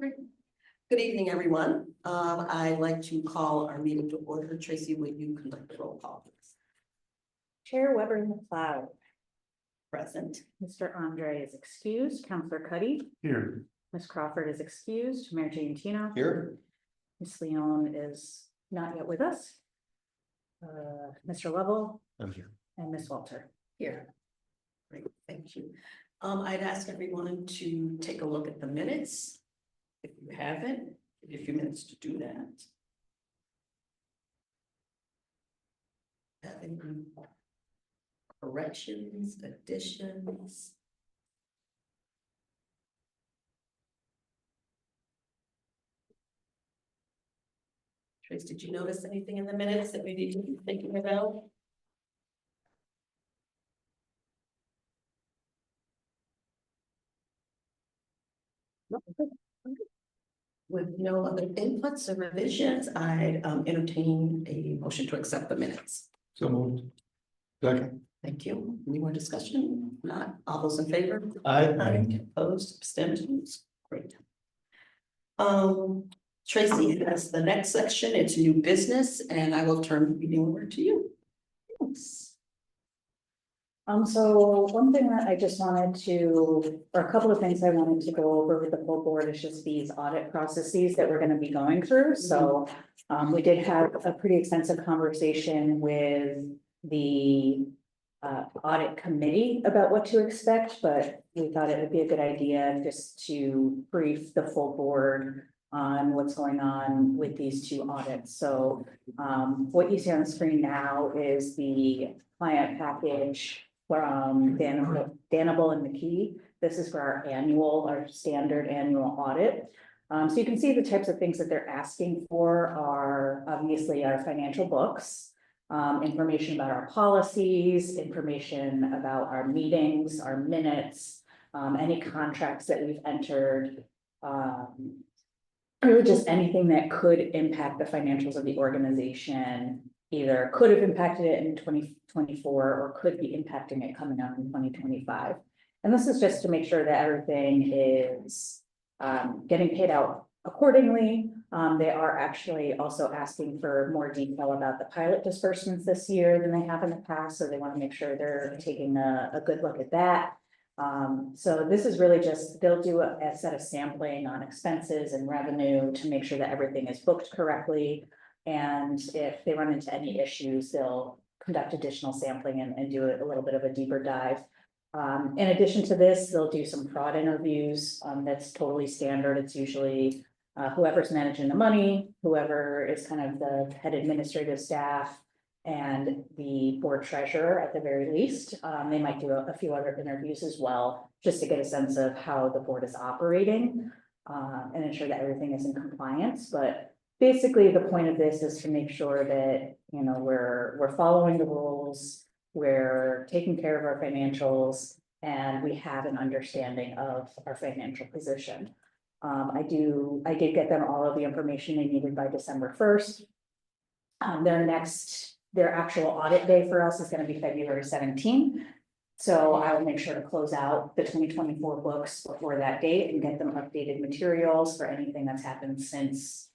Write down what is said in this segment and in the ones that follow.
Great. Good evening, everyone. I'd like to call our meeting to order. Tracy, would you conduct the roll call, please? Chair Weber McLeod. Present. Mr. Andre is excused. Counselor Cuddy. Here. Ms. Crawford is excused. Mayor Giantina. Here. Ms. Leon is not yet with us. Mr. Lovell I'm here. and Ms. Walter. Here. Great, thank you. I'd ask everyone to take a look at the minutes. If you haven't, give you a few minutes to do that. Have any corrections, additions? Trace, did you notice anything in the minutes that we need to be thinking about? With no other inputs or revisions, I'd entertain a motion to accept the minutes. So moved. Second. Thank you. Any more discussion? Not all those in favor? Aye. Opposed, abstentions? Great. Tracy has the next section. It's new business, and I will turn the meeting over to you. Thanks. So one thing that I just wanted to, or a couple of things I wanted to go over with the full board is just these audit processes that we're going to be going through. So we did have a pretty extensive conversation with the audit committee about what to expect, but we thought it would be a good idea just to brief the full board on what's going on with these two audits. So what you see on the screen now is the client package from Danable and McKee. This is for our standard annual audit. So you can see the types of things that they're asking for are obviously our financial books, information about our policies, information about our meetings, our minutes, any contracts that we've entered, or just anything that could impact the financials of the organization, either could have impacted it in 2024 or could be impacting it coming up in 2025. And this is just to make sure that everything is getting paid out accordingly. They are actually also asking for more detail about the pilot disbursements this year than they have in the past. So they want to make sure they're taking a good look at that. So this is really just, they'll do a set of sampling on expenses and revenue to make sure that everything is booked correctly. And if they run into any issues, they'll conduct additional sampling and do a little bit of a deeper dive. In addition to this, they'll do some fraud interviews. That's totally standard. It's usually whoever's managing the money, whoever is kind of the head administrative staff, and the board treasurer at the very least. They might do a few other interviews as well, just to get a sense of how the board is operating and ensure that everything is in compliance. But basically, the point of this is to make sure that, you know, we're following the rules, we're taking care of our financials, and we have an understanding of our financial position. I did get them all of the information they needed by December 1st. Their actual audit day for us is going to be February 17th. So I will make sure to close out the 2024 books before that date and get them updated materials for anything that's happened since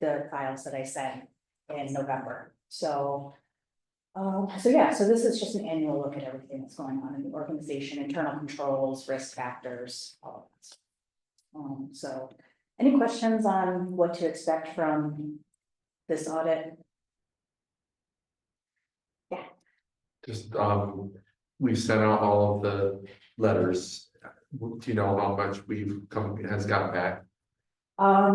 the files that I sent in November. So this is just an annual look at everything that's going on in the organization, internal controls, risk factors, all of that. So any questions on what to expect from this audit? Yeah. Just, we've sent out all of the letters. Do you know how much has got back?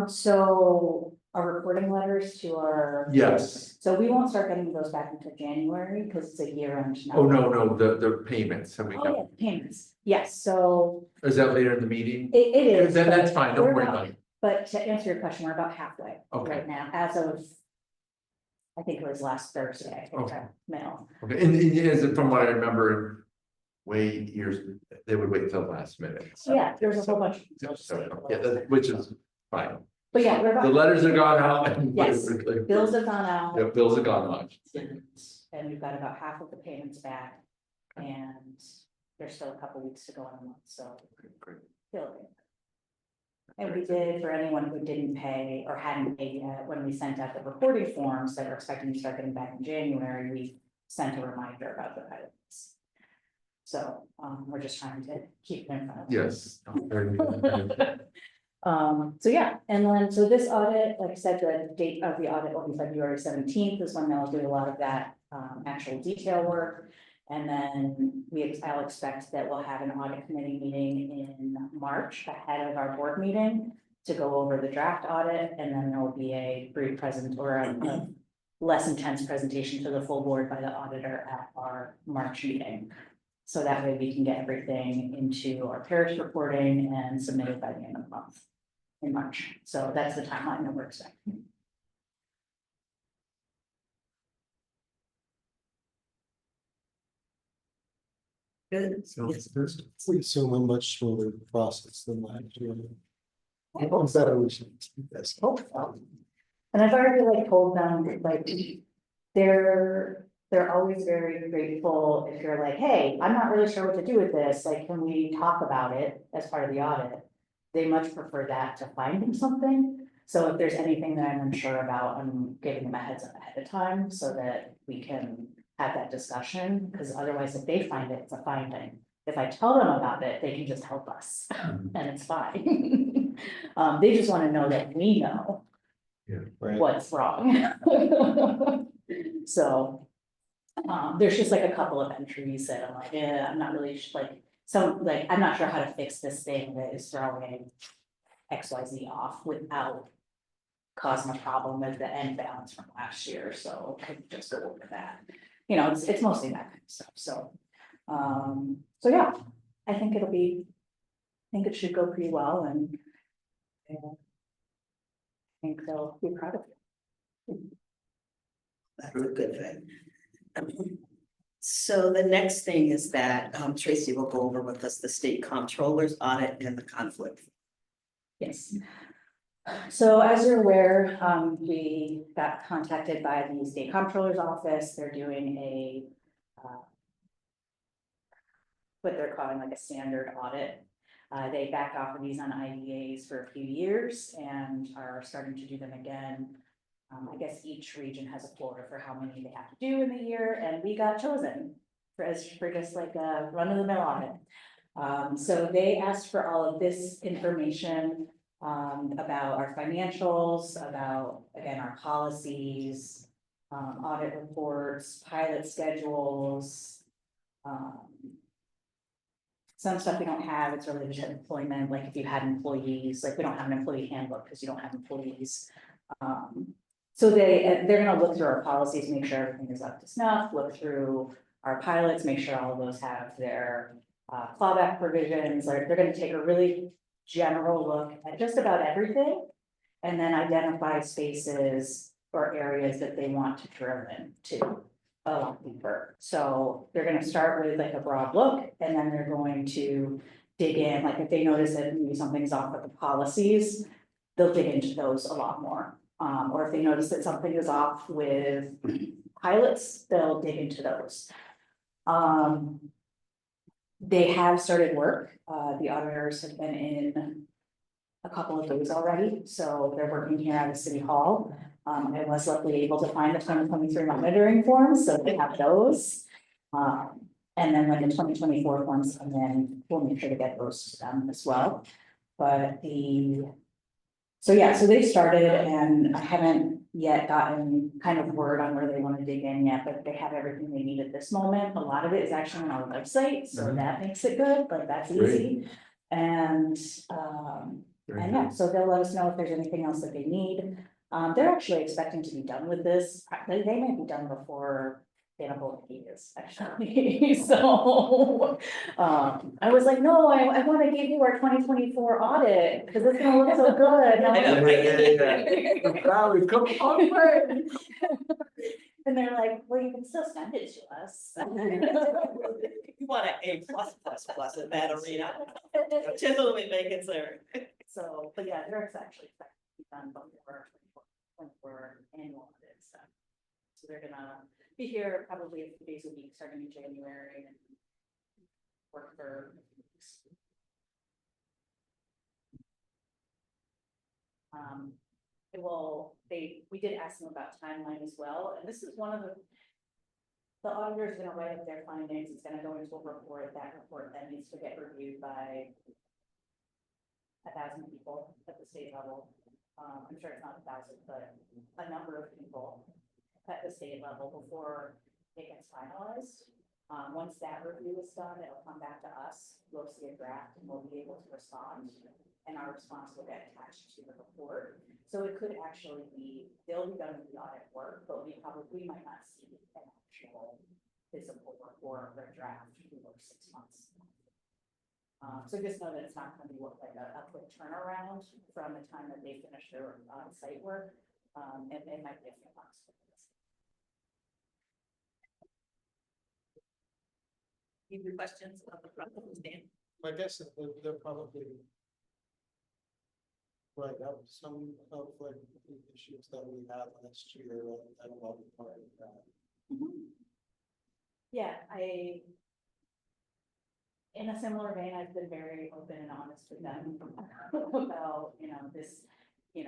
So our reporting letters to our. Yes. So we won't start getting those back until January because it's a year end now. Oh, no, the payments. Have we Oh, got? yeah, payments. Yes, so Is that later in the meeting? it is. Then that's but fine. Don't we're worry not- about it. But to answer your question, we're about halfway Okay. right now, as of, I think it was last Thursday, I think Okay. that mail. Okay, and is it from what I remember, years, they would wait till the last minute. So, Yeah, there's a whole bunch. Which is fine. But yeah, we're The about, letters are gone out. And Yes. Bills have gone out. Yeah, bills are gone out. And we've got about half of the payments back, and there's still a couple weeks to go in a month, so. Great. Feel it. And we did for anyone who didn't pay or hadn't paid yet, when we sent out the reporting forms that we're expecting to start getting back in January, we sent a reminder about the pilots. So, we're just trying to keep it in front of us. Yes. Very good. So yeah, and then, so this audit, like I said, the date of the audit will be February 17th is when they'll do a lot of that, actual detail work. And then I'll expect that we'll have an audit committee meeting in March ahead of our board meeting to go over the draft audit, and then there will be a brief or a less intense presentation to the full board by the auditor at our March meeting. So that way we can get everything into our parish reporting and submitted by the end of the month in March. So that's the timeline that we're expecting. Good. We assume a much smoother process than last year. I'm better we should keep this. And I've already like told them, like, they're always very grateful if you're like, hey, I'm not really sure what to do with this, like, can we talk about it as part of the audit? They much prefer that to finding something. So if there's anything that I'm unsure about, I'm giving them a heads up ahead of time so that we can have that discussion, because otherwise if they find it, it's a finding. If I tell them about it, they can just help us and it's fine. They just want to know that we know Right. what's wrong. So, there's just like a couple of entries that I'm like, yeah, I'm not really I'm not sure how to fix this thing that is throwing XYZ off without causing a problem with the end balance from last year, so I could just go over that. You know, it's mostly that kind of stuff, so, so yeah, I think it should go pretty well, and I think they'll be proud of it. That's a good thing. So the next thing is that Tracy will go over with us the state comptroller's audit and the conflict. Yes. So as you're aware, we got contacted by the state comptroller's office. They're doing a what they're calling like a standard audit. They backed off of these on IDAs for a few years and are starting to do them again. I guess each region has a quota for how many they have to do in the year, and we got chosen for just like a run-of-the-mill audit. So they asked for all of this information about our financials, about, again, our policies, audit reports, pilot schedules. Some stuff we don't have, it's related to employment, like if you had employees, like we don't have an employee handbook because you don't have employees. So they're gonna look through our policies, make sure everything is up to snuff, look through our pilots, make sure all of those have their clawback provisions. Like they're gonna take a really general look at just about everything and then identify spaces or areas that they want to drill into a lot deeper. So they're gonna start with like a broad look, and then they're going to dig in, like if they notice that maybe something's off with the policies, they'll dig into those a lot more. Or if they notice that something is off with pilots, they'll dig into those. They have started work. The auditors have been in a couple of days already, so they're working here at the city hall. I was luckily able to find the 2023 monitoring forms, so they have those. And then when the 2024 forms come in, we'll make sure to get those to them as well. But so yeah, so they started, and I haven't yet gotten kind of word on where they want to dig in yet, but they have everything they need at this moment. A lot of it is actually on our website, so that makes it good, like that's easy. And yeah, so they'll let us know if there's anything else that they need. They're actually expecting to be done with this. They may be done before Hannibal is actually. So I was like, no, I want to give you our 2024 audit because it's gonna look so good. And I'm like, Wow, we've come a long way. and they're like, well, you can still send it to us. You want an A+++ in that arena. Just a little bit make it clear. So, but yeah, they're actually expected to be done before 24 annual audit stuff. So they're gonna be here probably a few days a week, starting in January, and work for a few weeks. We did ask them about timeline as well, and this is one of the auditor is gonna write up their findings, it's gonna go into a report, that report then needs to get reviewed by 1,000 people at the state level. I'm sure it's not 1,000, but a number of people at the state level before it gets finalized. Once that review is done, it'll come back to us, we'll see a draft and we'll be able to respond. And our response will get attached to the report. So it could actually be, they'll be done with the audit work, but we might not see an actual physical report or a draft for 6 months. So just know that it's not gonna be like a quick turnaround from the time that they finish their site work. It might be a few months. Any other questions about the problem, Dan? I guess that they're probably right up some of like the issues that we had last year, and a lot of part of that. Yeah, in a similar vein, I've been very open and honest with them about, this, we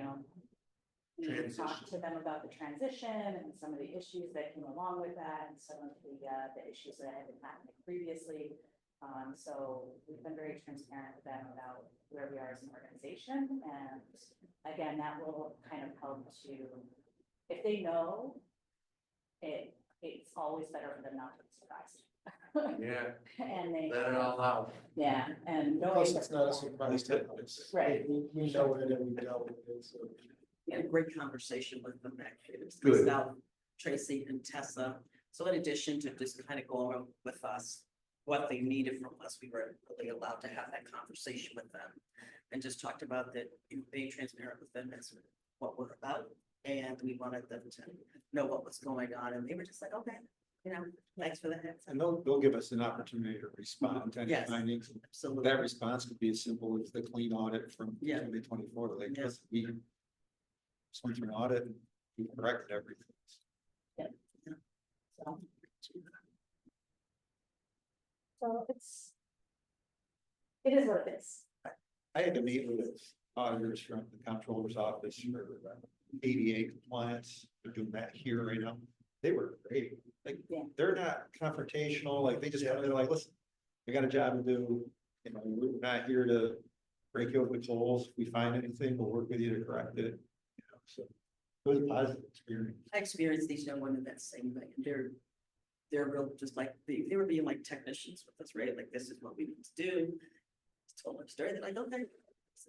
talked to them about the transition and some of the issues that came along with that and some of the issues that had been happening previously. So we've been very transparent with them about where we are as an organization. And again, that will kind of help to, if they know, it's always better for them not to be surprised. Yeah, And they. let it all out. Yeah, and knowing. Plus, it's not a surprise to us. Right. We know it and we dealt with it, so. We had a great conversation with them actually. It was Good. myself, Tracy and Tessa. So in addition to just kind of going with us, what they needed from us, we were really allowed to have that conversation with them. And just talked about that, being transparent with them as what we're about. And we wanted them to know what was going on. And they were just like, okay, thanks for the heads up. And they'll give us an opportunity to respond to any Yes. findings. Absolutely. That response could be as simple as the clean audit from Yeah. 2024, like, Yes. we just went through an audit and we corrected everything. So it is what it is. I had to meet with auditors from the comptroller's office for ADA compliance. They're doing that here right now. They were great. Like, Yeah. they're not confrontational, like, they just come in, they're like, listen, we got a job to do. We're not here to break you over the coals. If we find anything, we'll work with you to correct it. So it was a positive experience. I experienced these young women that same thing. And they're real, just like, they were being like technicians with us, right? Like, this is what we need to do. Told them a story. They're like, okay.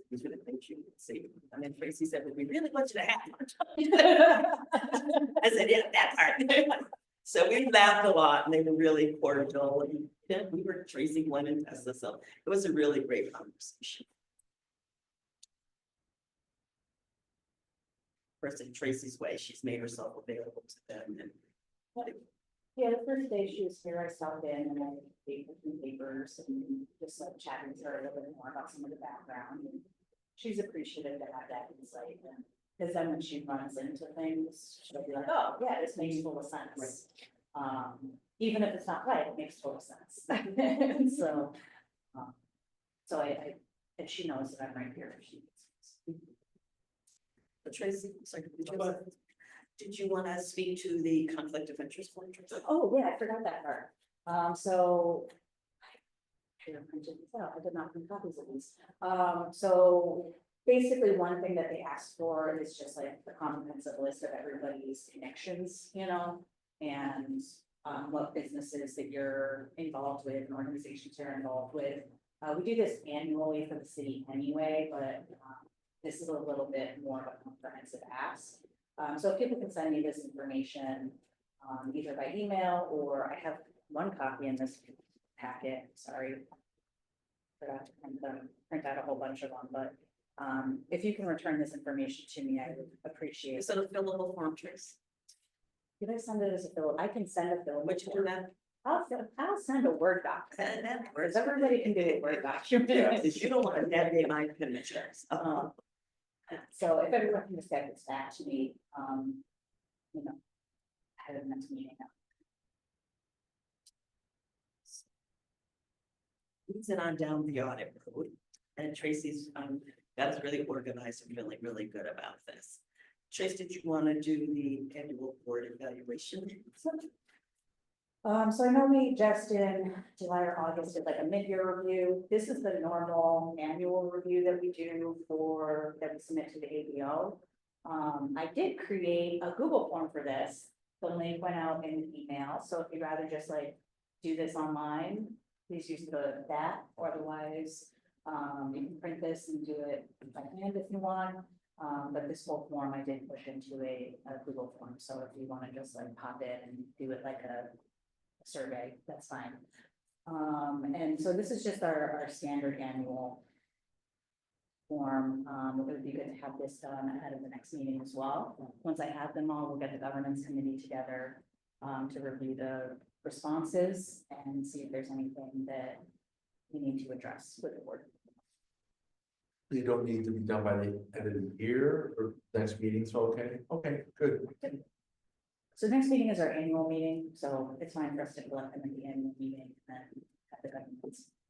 These are the things you see. And then Tracy said, "Well, we really want you to have." I said, yeah, that part. So we laughed a lot and they were really cordial and yeah, we were Tracy one and Tessa. So it was a really great conversation. First in Tracy's way, she's made herself available to them and Yeah, the first day she was here, I stopped in and I gave her some papers and just like chatting with her a little bit more about some of the background. And she's appreciative to have that insight. Because then when she runs into things, she'll be like, oh, yeah, this makes total sense. Even if it's not right, it makes total sense. So, and she knows that I'm right here. But Tracy, sorry, did you want to speak to the conflict of interest one? Tracy? Oh, yeah, I forgot that part. So. I should have printed this out. I did not print copies of these. So basically one thing that they asked for is just like a comprehensive list of everybody's connections, and what businesses that you're involved with and organizations you're involved with. We do this annually for the city anyway, but this is a little bit more of a comprehensive ask. So if people can send me this information, either by email or I have one copy in this packet, sorry. Forgot to print out a whole bunch of them, but if you can return this information to me, I would appreciate Is it. it a fillable form, Trace? Did I send it as a fill? I can send a fill. Would you do that? I'll send a Word doc. And that Because everybody can do a Word document. If you don't want to navigate my signatures. So if everyone can just get this back to me, ahead of the next meeting. Moving on down the audit road, and Tracy's That is really organized and really, really good about this. Trace, did you want to do the annual board evaluation? So I know we just in July or August did like a mid-year review. This is the normal annual review that we do that we submit to the ABO. I did create a Google form for this. The link went out in the email, so if you'd rather just like do this online, please use that, or otherwise, you can print this and do it by hand if you want. But this whole form I did push into a Google form, so if you want to just like pop in and do it like a survey, that's fine. And so this is just our standard annual form. It would be good to have this done ahead of the next meeting as well. Once I have them all, we'll get the governance committee together to review the responses and see if there's anything that we need to address with the board. They don't need to be done by the end of the year or next meeting's okay? Okay, good. So next meeting is our annual meeting, so it's fine for us to collect them at the annual meeting and then have the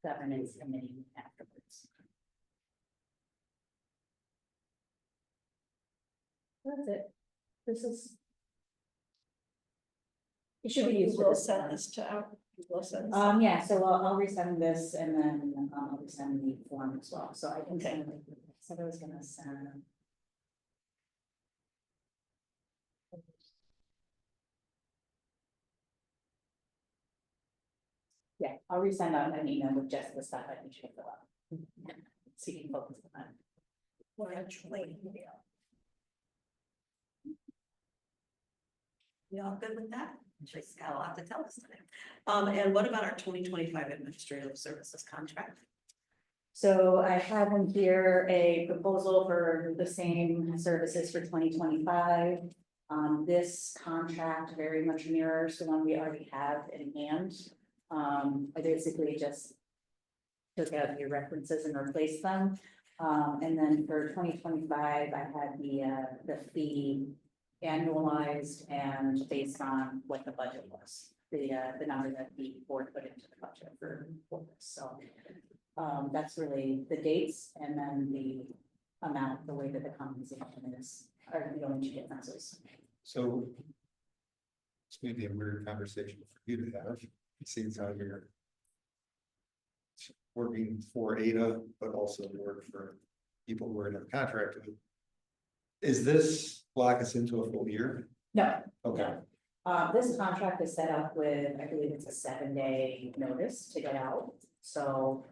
governance committee afterwards. That's it. This is. It should be used. We'll send this to our, we'll send this. Yeah, so I'll resend this and then I'll resend the form as well, so I can send, so I was gonna send. Yeah, I'll resend out an email with just the stuff I need you to fill out. So you can focus on that. Well, actually, yeah. You all good with that? Tracy's got a lot to tell us today. And what about our 2025 administrative services contract? So I have in here a proposal for the same services for 2025. This contract very much mirrors the one we already have in hand. I basically just took out your references and replaced them. And then for 2025, I had the fee annualized and based on what the budget was, the number that the board put into the budget for this. So that's really the dates and then the amount, the way that the compensation is, are the only two differences. So. It's maybe a weird conversation for you to have, it seems how you're. Working for Ada, but also work for people who are in a contract with. Is this lock us into a full year? No, Okay, this contract is set up with, I believe it's a 7-day notice to get out. So,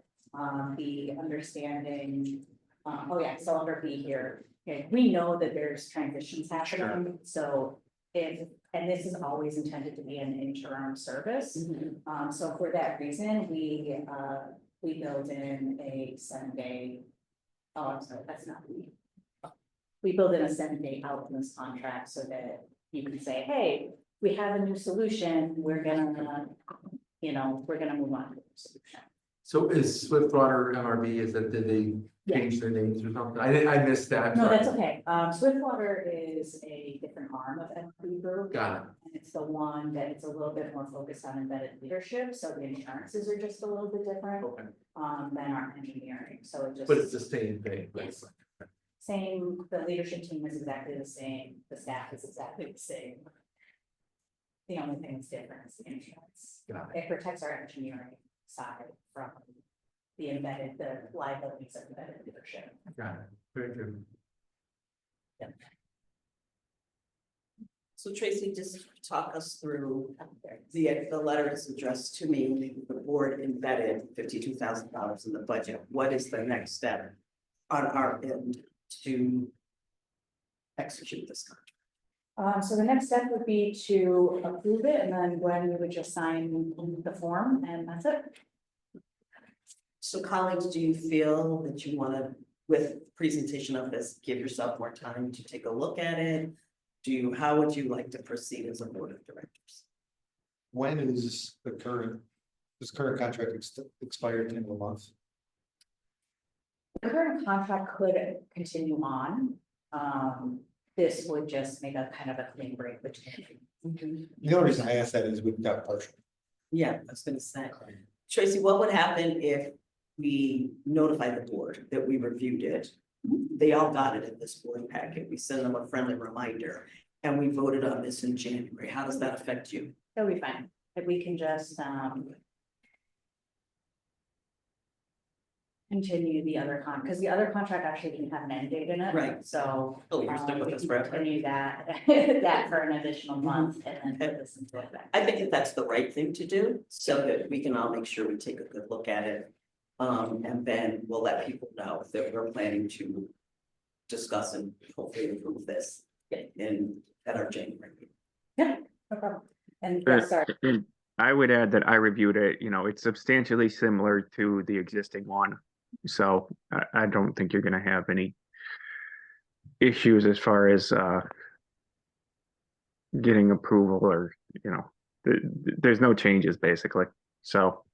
the understanding, oh yeah, so under B here, okay, we know that there's transitions happening. So and this is always intended to be an interim service. So for that reason, we build in a 7-day, oh, I'm sorry, that's not me. We build in a 7-day out in this contract so that you can say, hey, we have a new solution, we're gonna, we're gonna move on to the solution. So is Swiftwater MRB, did they change their names or something? I missed that. No, sorry. that's okay. Swiftwater is a different arm of FP Group. Got it. And it's the one that it's a little bit more focused on embedded leadership, so the insurances are just a little bit different, Okay, than our engineering, so it just. but it's the same thing. Yes. Same, the leadership team is exactly the same, the staff is exactly the same. The only thing that's different is the insurance. Got It protects our engineering side from the liabilities of embedded leadership. Got it. Very good. So Tracy, just talk us through, the letter is addressed to me, the board embedded $52,000 in the budget. What is the next step on our end to execute this contract? So the next step would be to approve it, and then Gwen, we would just sign the form, and that's it. So colleagues, do you feel that you want to, with presentation of this, give yourself more time to take a look at it? How would you like to proceed as a board of directors? when is this current contract expired at the end of the month? The current contract could continue on. This would just make a kind of a clean break between. The only reason I ask that is we've got partial. Yeah, I was gonna say, Tracy, what would happen if we notified the board that we reviewed it They all got it in this board packet. We send them a friendly reminder. And we voted on this in January. How does that affect you? That'll be fine, if we can just, continue the other because the other contract actually didn't have an end date in it. Right. So. Oh, you're stuck with we us can forever. Continue that, that for an additional month and then put this into effect. I think that that's the right thing to do, so that we can all make sure we take a good look at it. And then we'll let people know that we're planning to discuss and hopefully improve this at our January meeting. Yeah, no problem. And Sure. sorry, And I would add that I reviewed it, it's substantially similar to the existing one. So I don't think you're gonna have any issues as far as getting approval or, there's no changes basically. So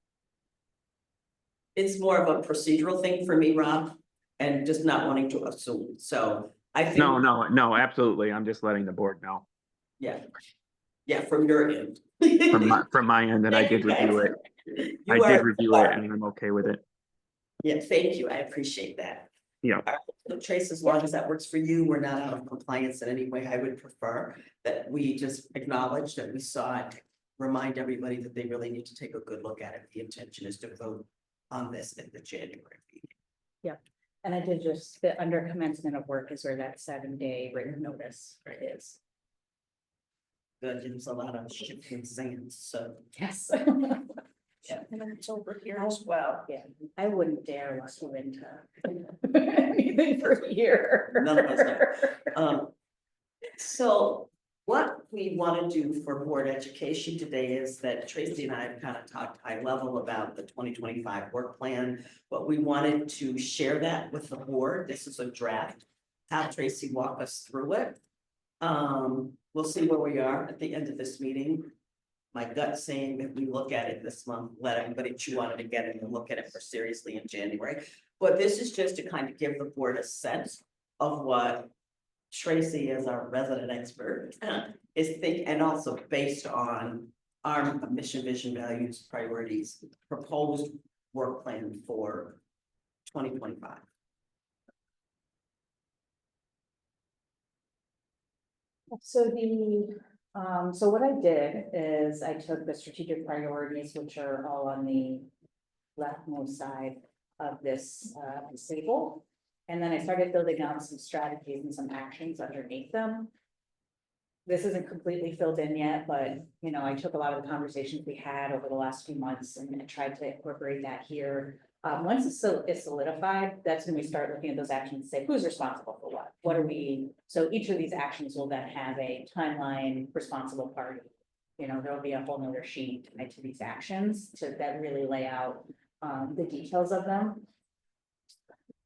It's more of a procedural thing for me, Rob, and just not wanting to assume, so I think. no, absolutely. I'm just letting the board know Yeah. Yeah, from your end. from my end that I did review it. I did review it and I'm okay with it. Yeah, thank you, I appreciate that. Yeah. All right, so Trace, as long as that works for you, we're not out of compliance in any way. I would prefer that we just acknowledge that we saw it. Remind everybody that they really need to take a good look at it. The intention is to vote on this at the January meeting. and I did just, the under commencement of work is where that 7-day written notice is. That gives a lot of shifting sands, so. Yes. Yeah, and then it's over here as well. Yeah, I wouldn't dare lock you into anything for a year. None of us know. So what we want to do for board education today is that Tracy and I have kind of talked high level about the 2025 work plan, but we wanted to share that with the board. This is a draft. Have Tracy walk us through it. We'll see where we are at the end of this meeting. My gut saying that we look at it this month, let everybody chew on it again and then look at it more seriously in January. But this is just to kind of give the board a sense of what Tracy, as our resident expert, is thinking, and also based on our mission, vision, values, priorities, proposed work plan for 2025. So so what I did is I took the strategic priorities, which are all on the leftmost side of this table. And then I started building out some strategies and some actions underneath them. This isn't completely filled in yet, but I took a lot of the conversations we had over the last few months and tried to incorporate that here. Once it's solidified, that's when we start looking at those actions and say, who's responsible for what? What are we? So each of these actions will then have a timeline, responsible party. There'll be a whole nother sheet tied to these actions that really lay out the details of them.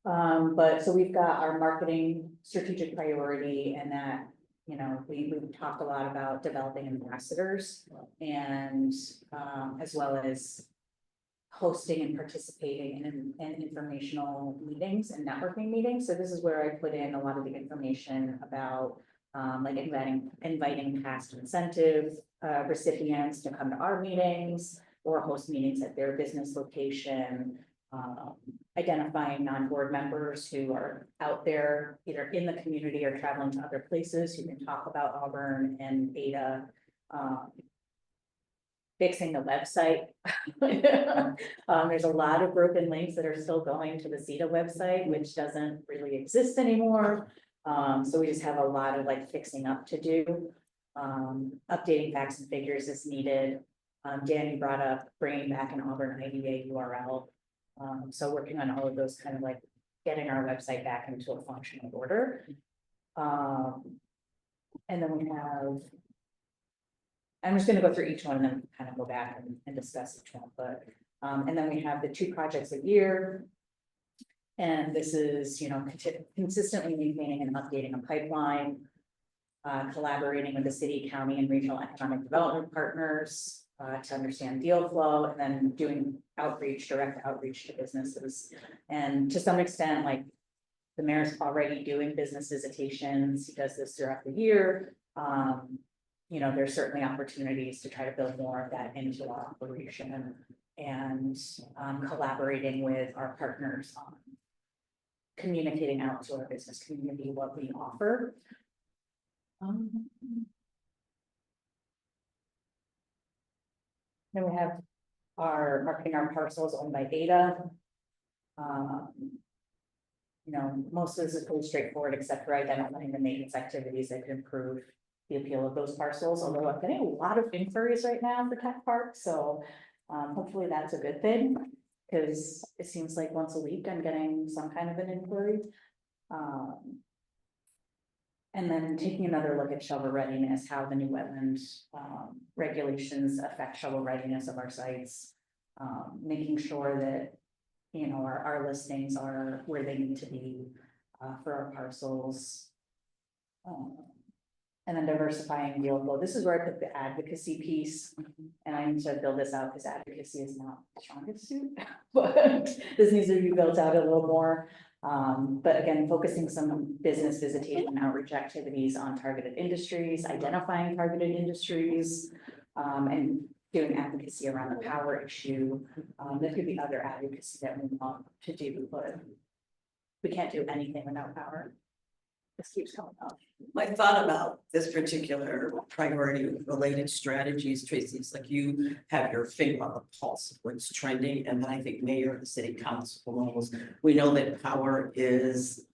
But so we've got our marketing strategic priority, and that, we talked a lot about developing ambassadors and as well as hosting and participating in informational meetings and networking meetings. So this is where I put in a lot of the information about like inviting past incentive recipients to come to our meetings or host meetings at their business location. Identifying non-board members who are out there either in the community or traveling to other places who can talk about Auburn and Ada. Fixing the website. There's a lot of broken links that are still going to the CETA website, which doesn't really exist anymore. So we just have a lot of fixing up to do. Updating facts and figures is needed. Danny brought up bringing back an Auburn IDA URL. So working on all of those kind of getting our website back into a functional order. And then we have, I'm just going to go through each one and then kind of go back and discuss each one, but, and then we have the 2 projects a year. And this is, consistently maintaining and updating a pipeline, collaborating with the city, county, and regional economic development partners, to understand deal flow, and then doing direct outreach to businesses. And to some extent, the mayor's already doing business visitations. He does this throughout the year. There's certainly opportunities to try to build more of that into our operation and collaborating with our partners on communicating out to our business community what we offer. Then we have our marketing our parcels owned by data. You know, most of this is pretty straightforward, except for identifying the maintenance activities that could improve the appeal of those parcels, although I'm getting a lot of inquiries right now for tech park, so hopefully that's a good thing. Cause it seems like once a week I'm getting some kind of an inquiry. And then taking another look at shovel readiness, how the new wetlands regulations affect shovel readiness of our sites. Making sure that, you know, our listings are where they need to be for our parcels. And then diversifying deal flow. This is where I put the advocacy piece, and I need to build this out because advocacy is not the strongest suit, but this needs to be built out a little more. But again, focusing some business visitation and outreach activities on targeted industries, identifying targeted industries, and doing advocacy around the power issue. There could be other advocacy that we want to do, but we can't do anything without power. This keeps coming up. My thought about this particular priority related strategies, Tracy, is like you have your finger on the pulse of what's trending, and then I think mayor and city council knows. We know that power is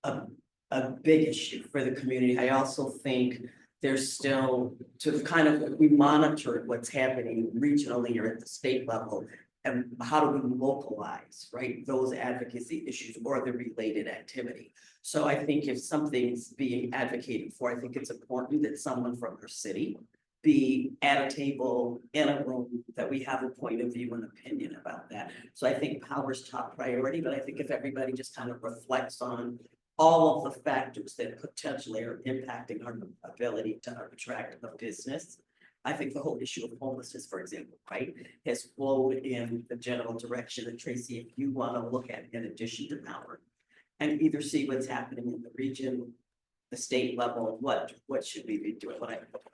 a big issue for the community. I also think there's still to kind of, we monitor what's happening regionally or at the state level. And how do we localize, right, those advocacy issues or the related activity? So I think if something's being advocated for, I think it's important that someone from our city be at a table in a room that we have a point of view and opinion about that. So I think power's top priority, but I think if everybody just kind of reflects on all of the factors that potentially are impacting our ability to attract a business. I think the whole issue of homelessness, for example, right, has flowed in the general direction that Tracy, if you want to look at in addition to power and either see what's happening in the region, the state level, what should we be doing?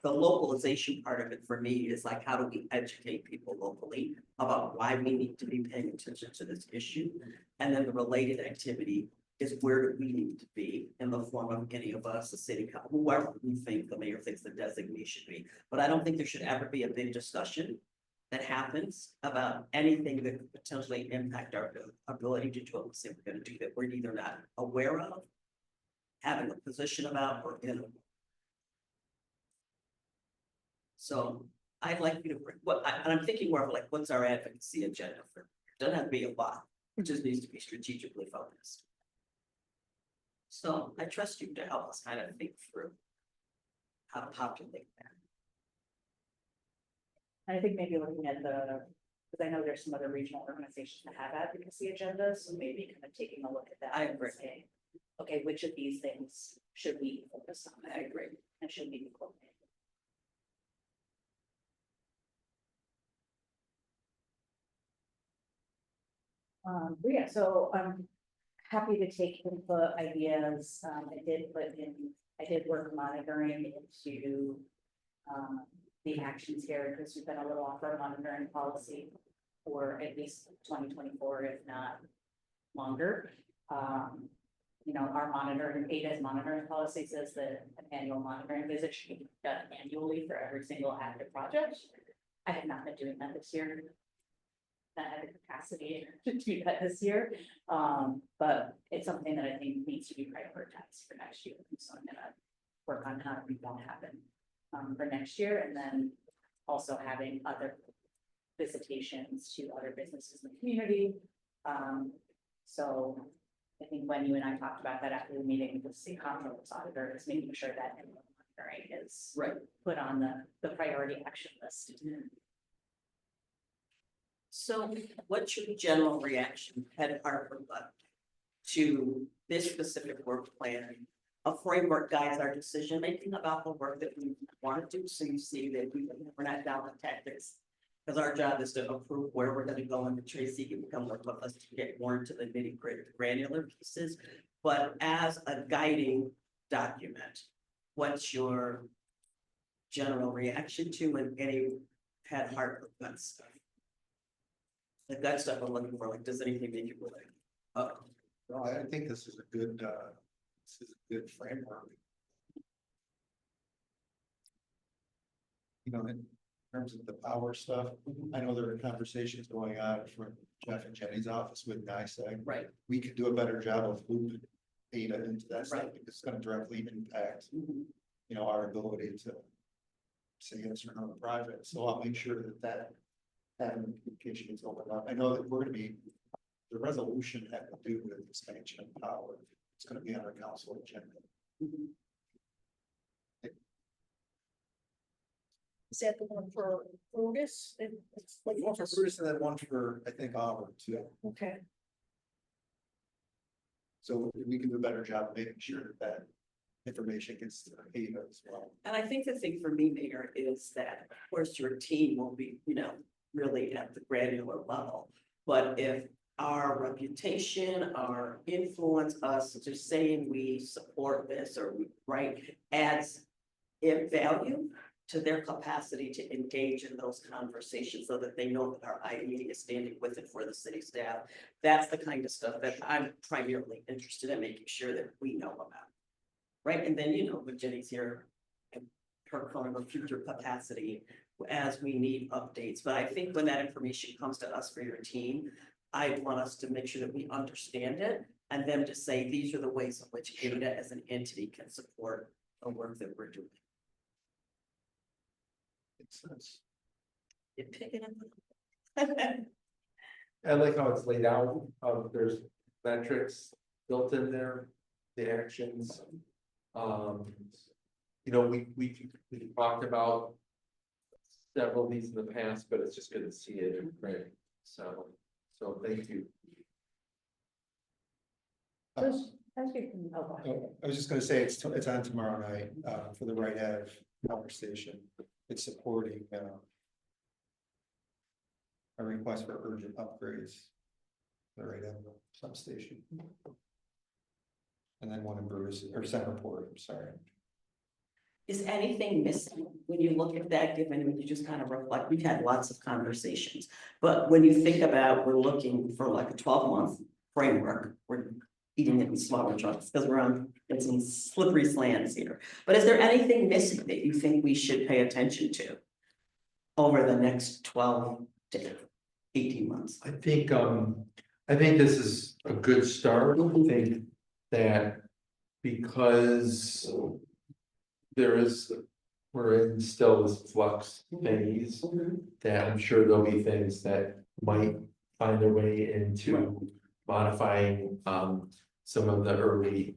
The localization part of it for me is like, how do we educate people locally about why we need to be paying attention to this issue? And then the related activity is where do we need to be in the form of any of us, the city council, whoever we think the mayor thinks the designee should be. But I don't think there should ever be a big discussion that happens about anything that could potentially impact our ability to do what we say we're going to do that we're either not aware of, having a position about, or in. So I'd like you to bring, and I'm thinking more of like, what's our advocacy agenda for? It doesn't have to be a lot. It just needs to be strategically focused. So I trust you to help us kind of think through how to populate that. And I think maybe looking at because I know there's some other regional organizations that have advocacy agendas, so maybe kind of taking a look at that. I agree. And saying, okay, which of these things should we focus on? I agree. And should we be coordinated? But yeah, so I'm happy to take input ideas. I did work monitoring into the actions here because we've been a little off our monitoring policy for at least 2024, if not longer. You know, our monitoring, ADA's monitoring policy says that an annual monitoring visit should be done annually for every single active project. I have not been doing that this year. I had the capacity to do that this year, but it's something that I think needs to be prioritized for next year. So I'm gonna work on how to make that happen for next year, and then also having other visitations to other businesses in the community. So I think when you and I talked about that after the meeting with the state comptroller's auditor, is making sure that monitoring is Right. put on the priority action list. So what's your general reaction, Head Harper, to this specific work plan? A framework guides our decision making about the work that we want to do. So you see that we're not down the tactics. Because our job is to approve where we're going to go, and Tracy can come work with us to get more into the nitty gritty granular pieces. But as a guiding document, what's your general reaction to and any Head Harper gut stuff? The gut stuff I'm looking for, like, does anything make you like, oh, No, I think this is a good framework. You know, in terms of the power stuff, I know there are conversations going on from Jeff and Jenny's office with NICEAG. Right. We could do a better job of looping data into that stuff, Right. because it's gonna directly impact, Mhm. you know, our ability to say yes or no to projects. So I'll make sure that having communication is open up. I know that we're gonna be, the resolution had to do with expansion of power. It's gonna be on our council agenda. Mhm. Is that the one for Brutus? It's like, One for Bruce and then one for, I think, Auburn too. okay, So we can do a better job of making sure that that information gets to Ada as well. And I think the thing for me, Mayor, is that, of course, your team will be, really at the granular level. But if our reputation, our influence, us just saying we support this or we, right, adds value to their capacity to engage in those conversations so that they know that our IDA is standing with it for the city staff. That's the kind of stuff that I'm primarily interested in making sure that we know about. Right, and then, with Jenny's here, and her kind of future capacity as we need updates, but I think when that information comes to us for your team, I want us to make sure that we understand it and them to say, these are the ways in which Ada as an entity can support the work that we're doing. Makes sense. You pick it up. I like how it's laid out, there's metrics built in there, the actions. We talked about several of these in the past, but it's just good to see it, right? So thank you. As you can, I was just gonna say, it's on tomorrow night, for the right ave conversation. It's supporting, a request for urgent upgrades. The right ave substation. And then one in Bruce, or Centerport, I'm sorry. Is anything missing when you look at that, given when you just kind of reflect, we've had lots of conversations. But when you think about, we're looking for like a 12-month framework, we're eating it in smaller chunks because we're on some slippery slants here. But is there anything missing that you think we should pay attention to over the next 12 to 18 months? I think this is a good start. I think that because we're in still this flux phase, that I'm sure there'll be things that might find their way into modifying some of the early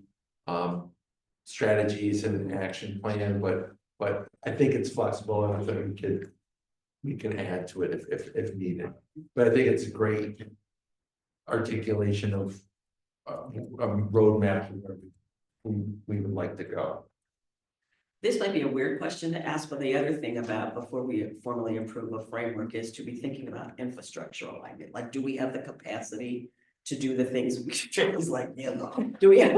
strategies and action plan, but I think it's flexible enough that we can add to it if needed. But I think it's a great articulation of a roadmap where we would like to go. This might be a weird question to ask, but the other thing about before we formally approve a framework is to be thinking about infrastructure alignment. Like, do we have the capacity to do the things we should? Do we have?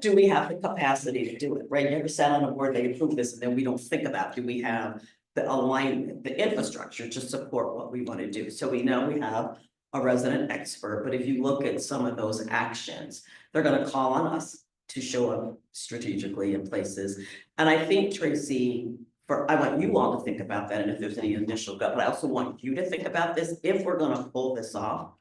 Do we have the capacity to do it? Right? You ever sat on a board, they approve this, and then we don't think about, do we have the alignment, the infrastructure to support what we want to do? So we know we have a resident expert, but if you look at some of those actions, they're going to call on us to show up strategically in places. And I think, Tracy, I want you all to think about that, and if there's any initial gut, but I also want you to think about this. If we're gonna pull this off,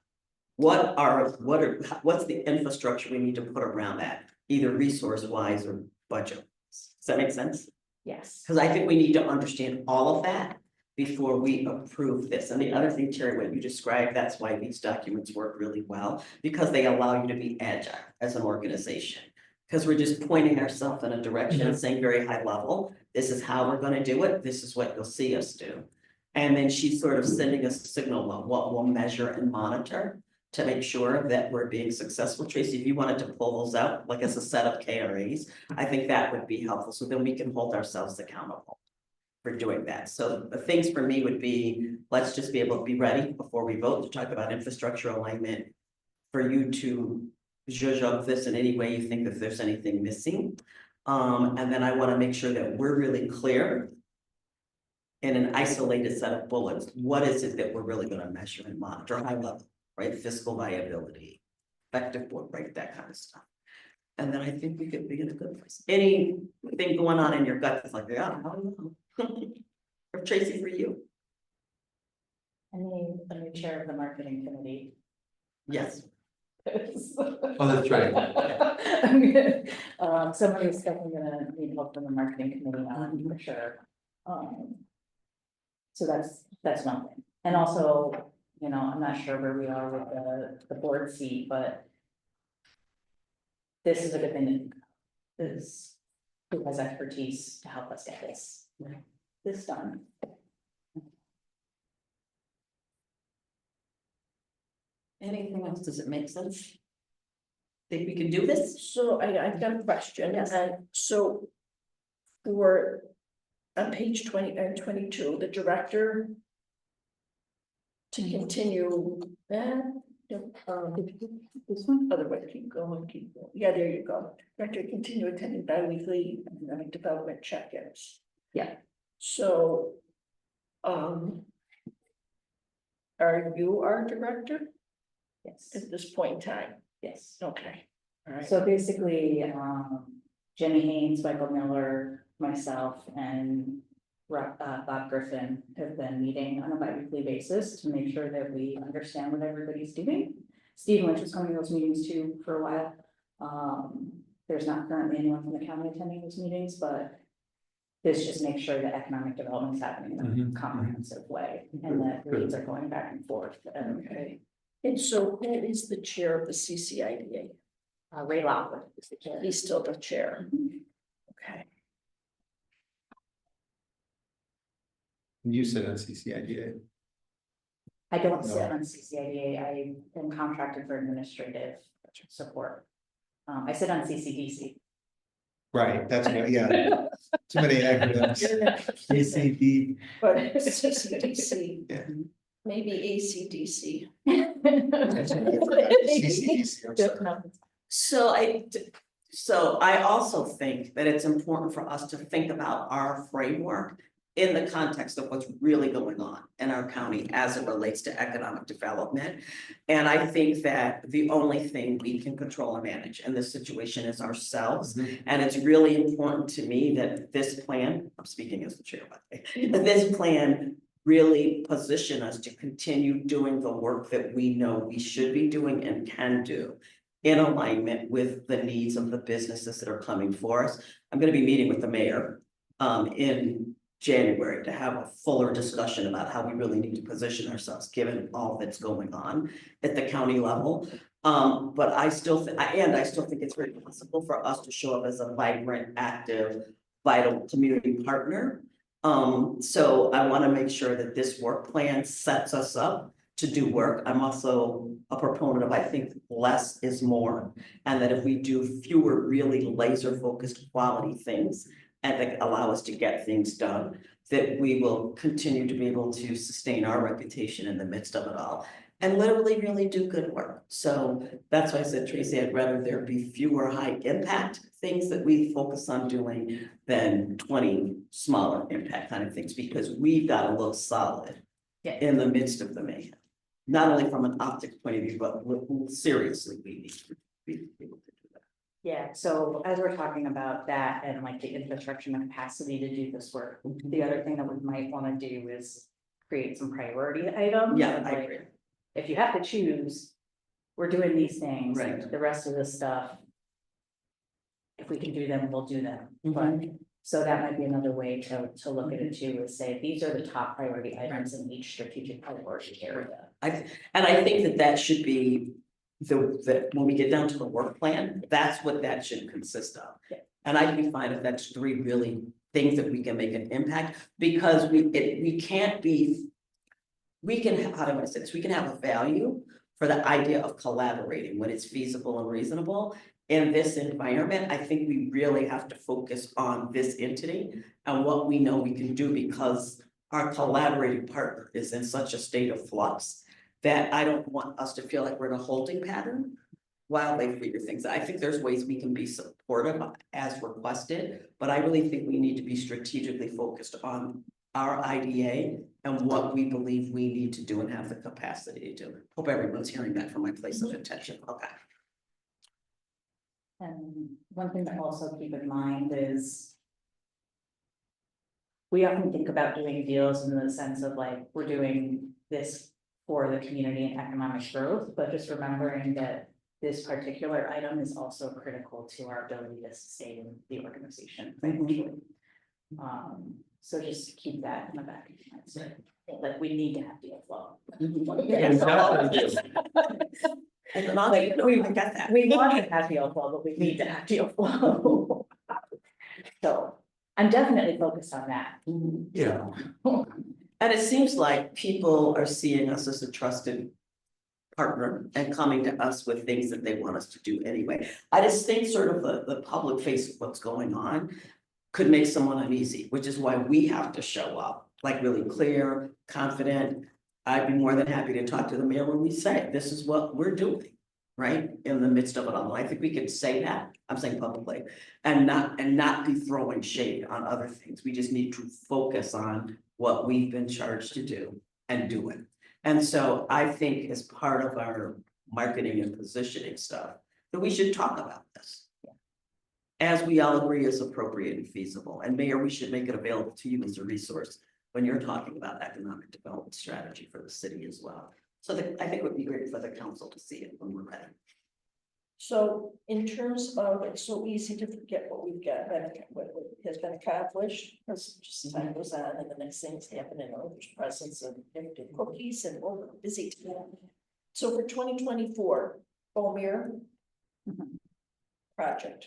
what's the infrastructure we need to put around that, either resource-wise or budget? Does that make sense? yes. Because I think we need to understand all of that before we approve this. And the other thing, Terry, what you described, that's why these documents work really well, because they allow you to be agile as an organization. Because we're just pointing ourselves in a direction and saying very high level, this is how we're gonna do it, this is what you'll see us do. And then she's sort of sending us a signal about what we'll measure and monitor to make sure that we're being successful. Tracy, if you wanted to pull those out, like as a set of KRAs, I think that would be helpful, so then we can hold ourselves accountable for doing that. So the things for me would be, let's just be able to be ready before we vote to talk about infrastructure alignment. For you to zhuzh up this in any way you think that there's anything missing. And then I want to make sure that we're really clear in an isolated set of bullets. What is it that we're really going to measure and monitor high level, right? Fiscal viability, effective board, right, that kind of stuff. And then I think we could be in a good place. Anything going on in your gut that's like, yeah, I don't know. Or Tracy, for you? And the new chair of the marketing committee. Yes. Oh, that's right. Somebody who's definitely gonna need help from the marketing committee on for sure. So that's one thing. And also, you know, I'm not sure where we are with the board seat, but this is a good thing that is who has expertise to help us get this done. Anything else? Does it make sense? Think we can do this? So I've got a question, Yes. and so for on page 20 and 22, the director to continue that, This one? other way, keep going, yeah, there you go. Director continue attending bi-weekly economic development check-ins. Yeah. So, are you our director Yes, at this point in time? yes. Okay, all right. So basically, Jenny Haynes, Michael Miller, myself, and Bob Griffin have been meeting on a bi-weekly basis to make sure that we understand what everybody's doing. Steve Lynch was coming to those meetings too for a while. There's not currently anyone from the county attending those meetings, but this just makes sure that economic development is happening in a comprehensive way and that leads are going back and forth. Okay. And so who is the chair of the CCIDA? Ray Lockwood is the chair. He's still the chair. Okay. You said on CCIDA. I don't sit No. on CCIDA, I am contracted for administrative support. I sit on CCDC. Right, that's what, yeah, too many acronyms. ACD. But CCDC. Yeah. Maybe ACDC. CCDC, I'm sorry. So I also think that it's important for us to think about our framework in the context of what's really going on in our county as it relates to economic development. And I think that the only thing we can control and manage in this situation is ourselves. And it's really important to me that this plan, I'm speaking as the chair, by the way, that this plan really position us to continue doing the work that we know we should be doing and can do in alignment with the needs of the businesses that are coming for us. I'm gonna be meeting with the mayor in January to have a fuller discussion about how we really need to position ourselves, given all that's going on at the county level. But I still think it's very possible for us to show up as a vibrant, active, vital community partner. So I want to make sure that this work plan sets us up to do work. I'm also a proponent of, I think, less is more. And that if we do fewer really laser focused quality things and that allow us to get things done, that we will continue to be able to sustain our reputation in the midst of it all. And literally really do good work. So that's why I said, Tracy, I'd rather there be fewer high impact things that we focus on doing than 20 smaller impact kind of things, because we've got to look solid in the midst of the mayhem. Not only from an optics point of view, but seriously, we need to be able to do that. Yeah, so as we're talking about that and like the infrastructure and capacity to do this work, the other thing that we might want to do is create some priority items. Yeah, of, I like, agree. if you have to choose, we're doing these things, Right. the rest of the stuff. If we can do them, we'll do them, Mhm. but, so that might be another way to look at it too, is say, these are the top priority items in each strategic priority area. And I think that should be the when we get down to the work plan, that's what that should consist of. Yeah. And I'd be fine if that's 3 really things that we can make an impact, because we can't be. We can, how do I say this? We can have a value for the idea of collaborating when it's feasible and reasonable. In this environment, I think we really have to focus on this entity and what we know we can do, because our collaborating partner is in such a state of flux that I don't want us to feel like we're in a holding pattern while they figure things out. I think there's ways we can be supportive as requested, but I really think we need to be strategically focused on our IDA and what we believe we need to do and have the capacity to do. Hope everyone's hearing that from my place of attention. Okay. And one thing to also keep in mind is we often think about doing deals in the sense of like, we're doing this for the community and economic growth, but just remembering that this particular item is also critical to our ability to sustain the organization financially. So just keep that in the back of your mind, so, like, we need to have deal flow. And definitely do. And then I'll, you don't even get that. We want to have deal flow, but we need to have deal flow. So I'm definitely focused on that. Yeah, And it seems like people are seeing us as a trusted partner and coming to us with things that they want us to do anyway. I just think sort of the public face of what's going on could make someone uneasy, which is why we have to show up, like really clear, confident. I'd be more than happy to talk to the mayor when we say, this is what we're doing, right? In the midst of it all. I think we could say that, I'm saying publicly, and not be throwing shade on other things. We just need to focus on what we've been charged to do and do it. And so I think as part of our marketing and positioning stuff, that we should talk about this. As we all agree is appropriate and feasible. And Mayor, we should make it available to you as a resource when you're talking about economic development strategy for the city as well. So I think it would be great for the council to see it when we're ready. So in terms of, it's so easy to forget what we've got, what has been accomplished, because just time goes on and the next thing's happening, there's presents and gifted cookies and we're busy today. So for 2024, Bomir project,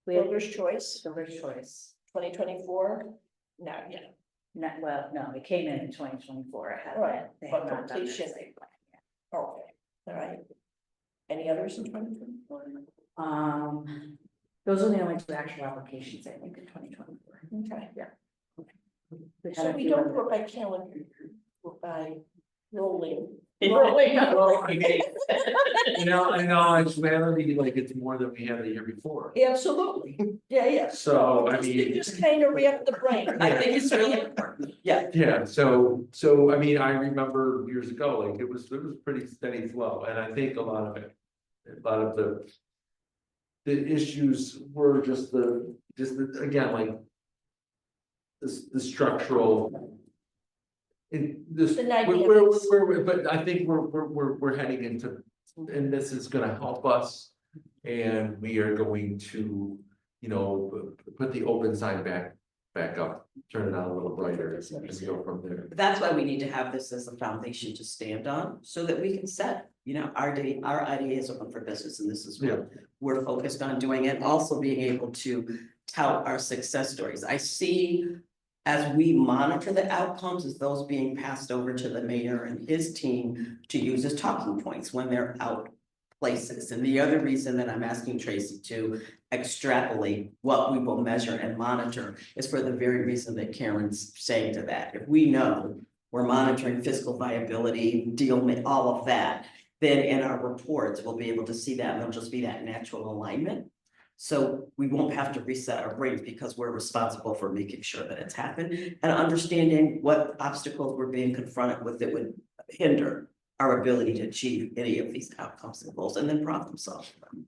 Builder's Choice, Builder's choice. 2024, not yet. Not, well, no, it came in 2024. It had, Right, they but have not done their completion. site plan yet. Okay, all right. Any others in 2024? Those are the only two actual applications, I think, in 2024. Okay. We had So a we few don't other- go by calendar, we're by rolling. you know, in all actuality, like it's more than we had the year before. Absolutely, yeah. So, I Just- mean- Just kind of wrap the brain. I think it's really important. Yeah. Yeah, so I mean, I remember years ago, like it was pretty steady flow, and I think a lot of the issues were just again, like the structural. The dynamics. But I think we're heading into, and this is gonna help us. And we are going to, you know, put the open sign back up, turn it on a little brighter and go from there. That's why we need to have this as a foundation to stand on, so that we can set, you know, our idea is open for business, and this is what we're focused on doing, and also being able to tout our success stories. I see, as we monitor the outcomes, as those being passed over to the mayor and his team to use as talking points when they're out places. And the other reason that I'm asking Tracy to extrapolate what we will measure and monitor is for the very reason that Karen's saying to that. If we know we're monitoring fiscal viability, all of that, then in our reports, we'll be able to see that, and there'll just be that natural alignment. So we won't have to reset our brains because we're responsible for making sure that it's happened and understanding what obstacles we're being confronted with that would hinder our ability to achieve any of these outcomes and goals, and then problem solve them.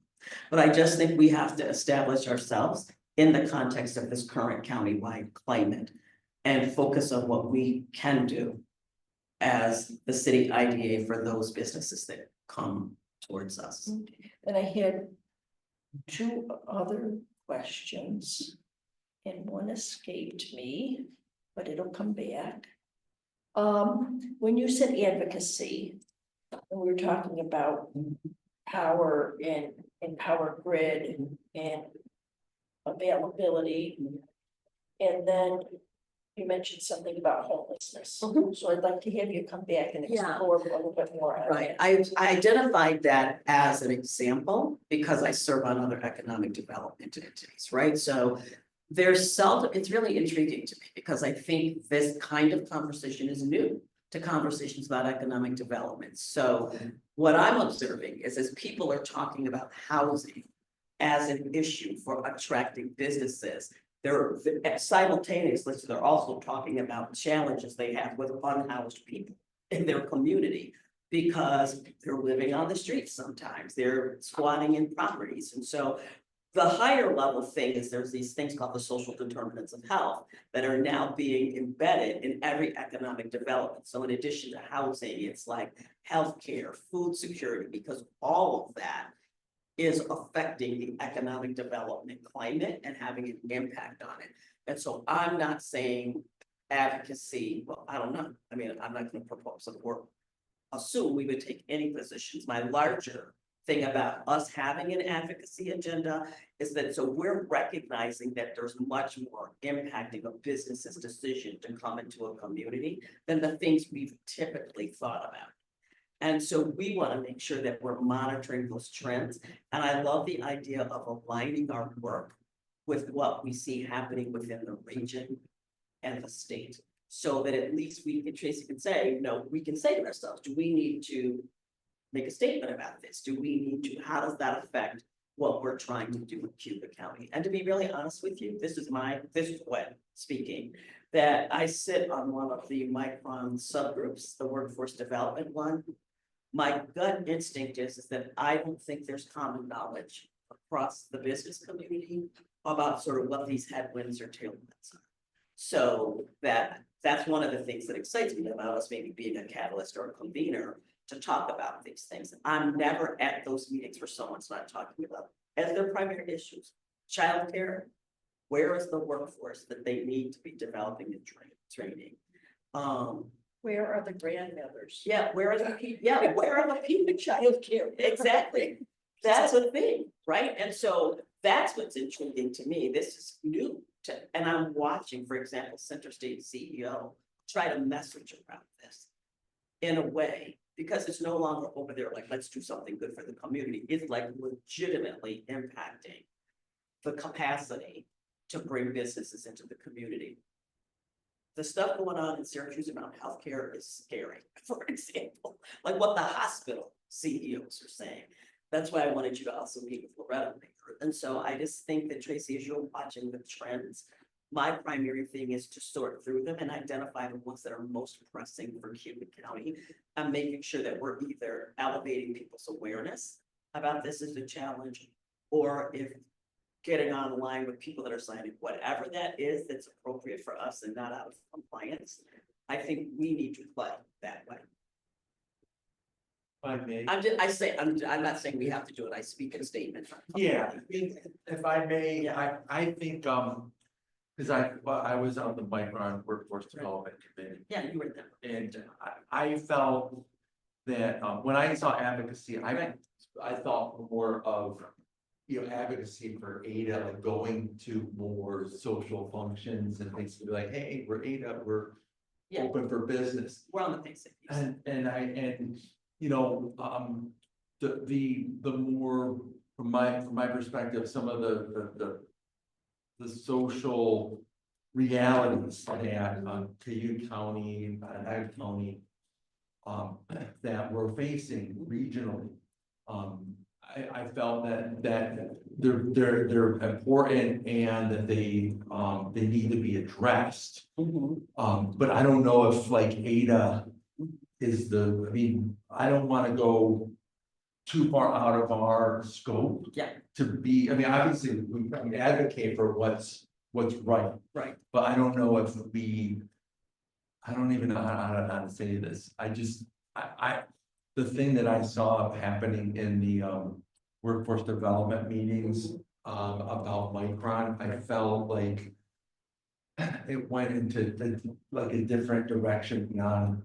But I just think we have to establish ourselves in the context of this current countywide climate and focus on what we can do as the city IDA for those businesses that come towards us. And I had two other questions, and one escaped me, but it'll come back. When you said advocacy, and we were talking about power and power grid and availability, and then you mentioned something about homelessness. So I'd like to have you come back and explore a little bit more on Right, that. I identified that as an example because I serve on other economic development entities, right? So there's seldom, it's really intriguing to me because I think this kind of conversation is new to conversations about economic development. So what I'm observing is as people are talking about housing as an issue for attracting businesses, they're simultaneously, they're also talking about challenges they have with unhoused people in their community because they're living on the streets sometimes, they're squatting in properties, and so. The higher level thing is there's these things called the social determinants of health that are now being embedded in every economic development. So in addition to housing, it's like healthcare, food security, because all of that is affecting the economic development climate and having an impact on it. And so I'm not saying advocacy, well, I don't know. I mean, I'm not gonna propose it or assume we would take any positions. My larger thing about us having an advocacy agenda is that, so we're recognizing that there's much more impacting a business's decision to come into a community than the things we've typically thought about. And so we want to make sure that we're monitoring those trends. And I love the idea of aligning our work with what we see happening within the region and the state. So that at least we can, Tracy can say, no, we can say to ourselves, do we need to make a statement about this? Do we need to, how does that affect what we're trying to do with Cuba County? And to be really honest with you, this is what speaking, that I sit on one of the Micron subgroups, the workforce development one. My gut instinct is that I don't think there's common knowledge across the business community about sort of what these headwinds or tailwinds are. So that's one of the things that excites me about us maybe being a catalyst or a convener to talk about these things. I'm never at those meetings where someone's not talking about as their primary issues. Childcare, where is the workforce that they need to be developing and training? Where are the grandmothers? Yeah, where are the people? Yeah, where are the people? Childcare, exactly. That's a thing, right? And so that's what's intriguing to me. This is new and I'm watching, for example, Center State CEO try to message around this in a way, because it's no longer over there like, let's do something good for the community. It's like legitimately impacting the capacity to bring businesses into the community. The stuff going on in Syracuse around healthcare is scary, for example, like what the hospital CEOs are saying. That's why I wanted you to also meet with Loretta. And so I just think that, Tracy, as you're watching the trends, my primary thing is to sort through them and identify the ones that are most pressing for Cuba County and making sure that we're either elevating people's awareness about this as a challenge, or if getting online with people that are signing whatever that is that's appropriate for us and not out of compliance. I think we need to play that way. I may. I'm not saying we have to do it. I speak in statement. Yeah, if I may, Yeah. I think, because I was on the Micron Workforce Development Committee. Yeah, you were there. And I felt that, when I saw advocacy, I thought more of, advocacy for ADA, like going to more social functions and things to be like, hey, we're ADA, we're Yeah. open for business. We're on the same page. And the more, from my perspective, some of the social realities that Cayuga County and Ag County that we're facing regionally. I felt that they're important and that they need to be addressed. But I don't know if like ADA is I don't want to go too far out of our scope. Yeah. To be, obviously we advocate for what's right. Right. But I don't know if I don't even know how to say this. The thing that I saw happening in the workforce development meetings about Micron, I felt like it went into like a different direction beyond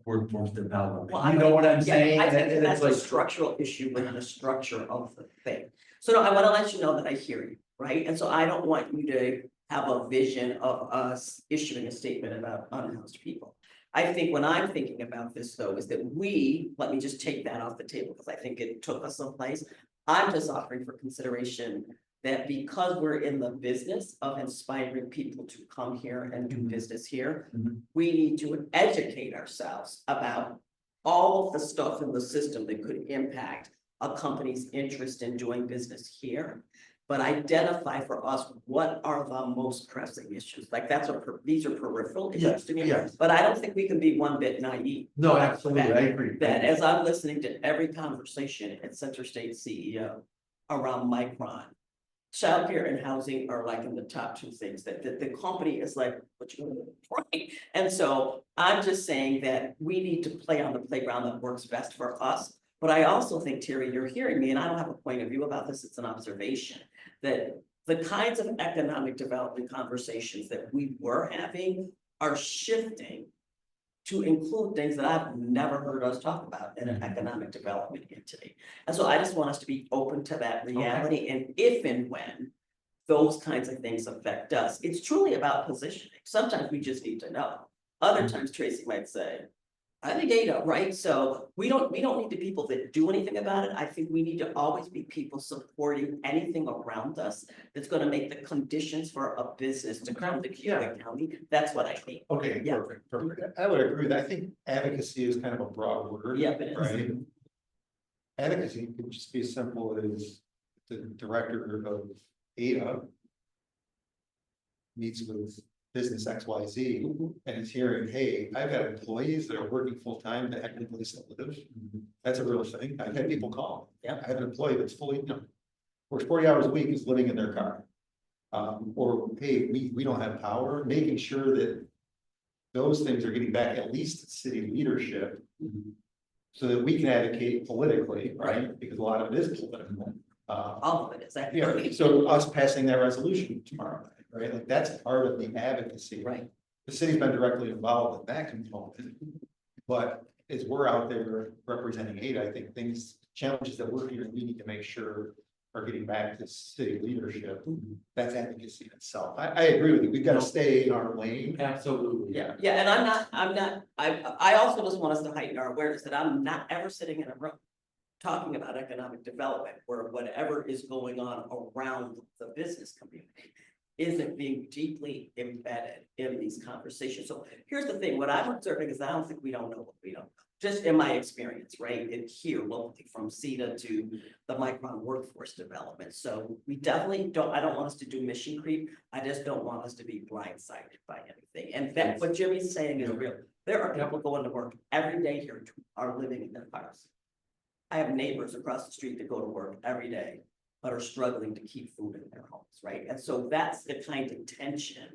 workforce development. Well, You know what I'm saying? I think And that's it's a like, structural issue within the structure of the thing. So no, I want to let you know that I hear you, right? And so I don't want you to have a vision of us issuing a statement about unhoused people. I think when I'm thinking about this though, is that let me just take that off the table because I think it took us someplace. I'm just offering for consideration that because we're in the business of inspiring people to come here and do business here, we need to educate ourselves about all of the stuff in the system that could impact a company's interest in doing business here. but identify for us what are the most pressing issues. Like that's these are peripheral issues to me. yes. But I don't think we can be one bit naive. No, absolutely, I agree. That as I'm listening to every conversation at Center State CEO around Micron. Childcare and housing are like in the top two things that the company is like, what you gonna do, right? And so I'm just saying that we need to play on the playground that works best for us. But I also think, Terry, you're hearing me, and I don't have a point of view about this, it's an observation. That the kinds of economic development conversations that we were having are shifting to include things that I've never heard us talk about in an economic development entity. And so I just want us to be open to that reality, and if and when those kinds of things affect us, it's truly about positioning. Sometimes we just need to know. Other times Tracy might say, I think Ada, right? So we don't need the people that do anything about it. I think we need to always be people supporting anything around us that's gonna make the conditions for a business to come to county. That's what I think. Okay, Yeah. perfect. I would agree with that. I think advocacy is kind of a broad word. Yeah, it is. Right? Advocacy could just be as simple as the director of ADA meets with business XYZ Mhm. and is hearing, hey, I've got employees that are working full-time that have no place to live. That's a real thing. I've had people call. Yeah. I have an employee that's fully, works 40 hours a week, is living in their car. Or, hey, we don't have power, making sure that those things are getting back at least to city leadership. So that we can advocate politically, right? Because a lot of it is political. All of it is Yeah, actually. so us passing that resolution tomorrow night, right? Like that's part of the advocacy. Right. The city's been directly involved in that component. But as we're out there representing ADA, I think challenges that we're here, we need to make sure are getting back to city leadership. That's advocacy in itself. I agree with you. We've got to stay in our lane. Absolutely. Yeah, and I also just want us to heighten our awareness that I'm not ever sitting in a room talking about economic development where whatever is going on around the business community isn't being deeply embedded in these conversations. So here's the thing, what I'm observing is I don't think we don't know what we don't know. Just in my experience, right, in here locally from CETA to the Micron workforce development. So we definitely I don't want us to do mission creep. I just don't want us to be blindsided by anything. And that what Jimmy's saying is real. There are people going to work every day here who are living in their cars. I have neighbors across the street that go to work every day, but are struggling to keep food in their homes, right? And so that's the kind of tension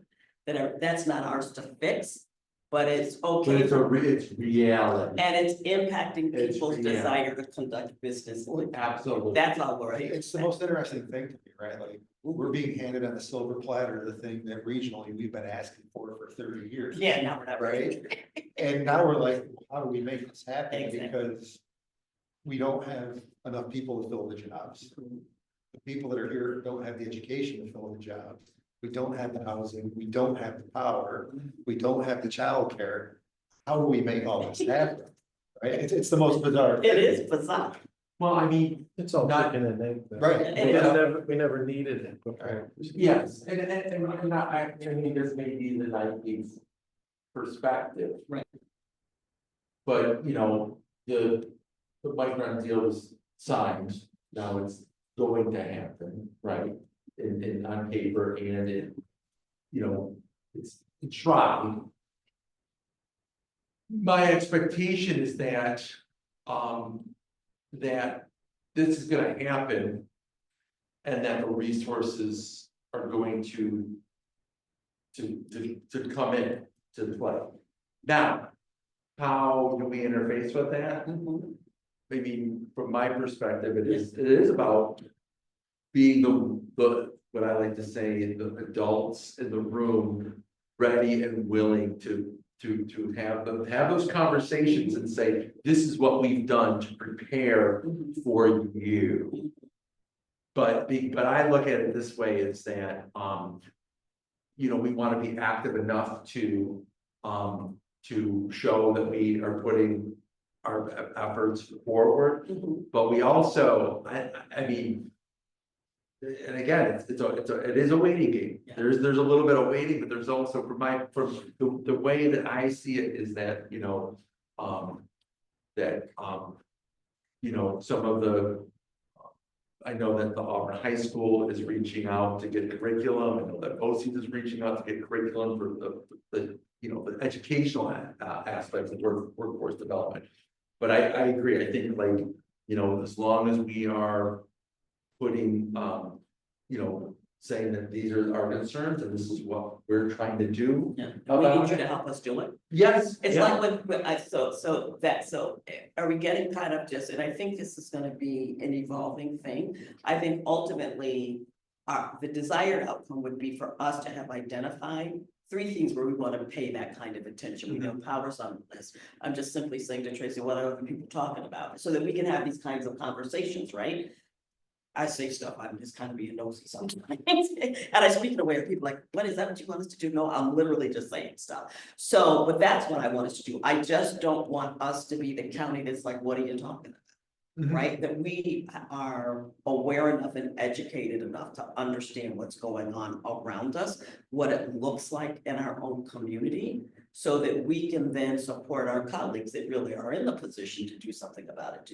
that's not ours to fix, but it's okay. But it's reality. And it's impacting It's people's reality. desire to conduct business. Absolutely. That's all we're. It's the most interesting thing to me, right? Like, we're being handed on a silver platter, the thing that regionally we've been asking for 30 years. Yeah, now we're not Right? And now we're like, how do we make this happen? Exactly. Because we don't have enough people to fill the jobs. The people that are here don't have the education to fill the jobs. We don't have the housing, we don't have the power, we don't have the childcare. How do we make all this happen? Right? It's the most bizarre. It is bizarre. Well, I mean, It's all Not- chicken and egg. though. Right. We never needed it before. yes, and I mean, this may be the naive perspective. Right. But, the Micron deal was signed, now it's going to happen, right? In on paper and in, it's tried. My expectation is that, that this is gonna happen. And that the resources are going to come in to play. Now, how do we interface with that? I mean, from my perspective, it is about being the, what I like to say, the adults in the room, ready and willing to have those conversations and say, this is what we've done to prepare for you. But I look at it this way, is that, we want to be active enough to show that we are putting our efforts forward, but we also, I mean, and again, it is a waiting game. Yeah. There's a little bit of waiting, but there's also from the way that I see it is that, some of the I know that the Auburn High School is reaching out to get curriculum, I know that BOCES is reaching out to get curriculum for the, you know, the educational aspects of workforce development. But I agree, I think like, you know, as long as we are putting, you know, saying that these are our concerns and this is what we're trying to do. Yeah, we need you to help us do it. Yes. It's yeah. like when I, so are we getting kind of just, and I think this is gonna be an evolving thing. I think ultimately, the desired outcome would be for us to have identified 3 things where we wanna pay that kind of attention. We know powers on the list. I'm just simply saying to Tracy, what are other people talking about? So that we can have these kinds of conversations, right? I say stuff, I'm just kind of being nosy sometimes. And I speak in a way of people like, what is that what you want us to do? No, I'm literally just saying stuff. So, but that's what I want us to do. I just don't want us to be the county that's like, what are you talking about? Right? That we are aware enough and educated enough to understand what's going on around us, what it looks like in our own community, so that we can then support our colleagues that really are in the position to do something about it,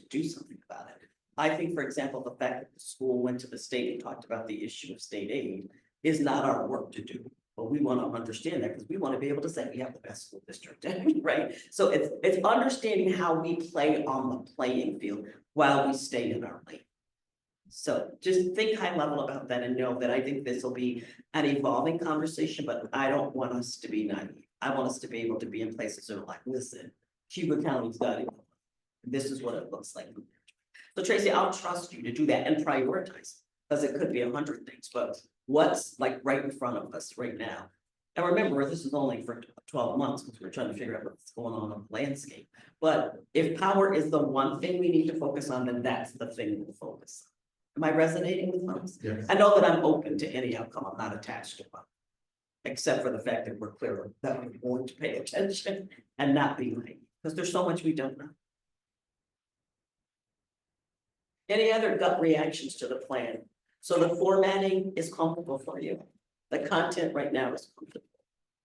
I think, for example, the fact that the school went to the state and talked about the issue of state aid is not our work to do. But we want to understand that because we want to be able to say we have the best school district, right? So it's understanding how we play on the playing field while we stay in our lane. So just think high level about that and know that I think this will be an evolving conversation, but I don't want us to be naive. I want us to be able to be in places that are like, listen, Cuba County's got it. This is what it looks like. So Tracy, I'll trust you to do that and prioritize, because it could be 100 things, but what's like right in front of us right now? And remember, this is only for 12 months because we're trying to figure out what's going on the landscape. But if power is the one thing we need to focus on, then that's the thing we'll focus on. Am I resonating with folks? Yes. I know that I'm open to any outcome. I'm not attached to one. Except for the fact that we're clear that we're going to pay attention and not be late, because there's so much we don't know. Any other gut reactions to the plan? So the formatting is comfortable for you. The content right now is comfortable.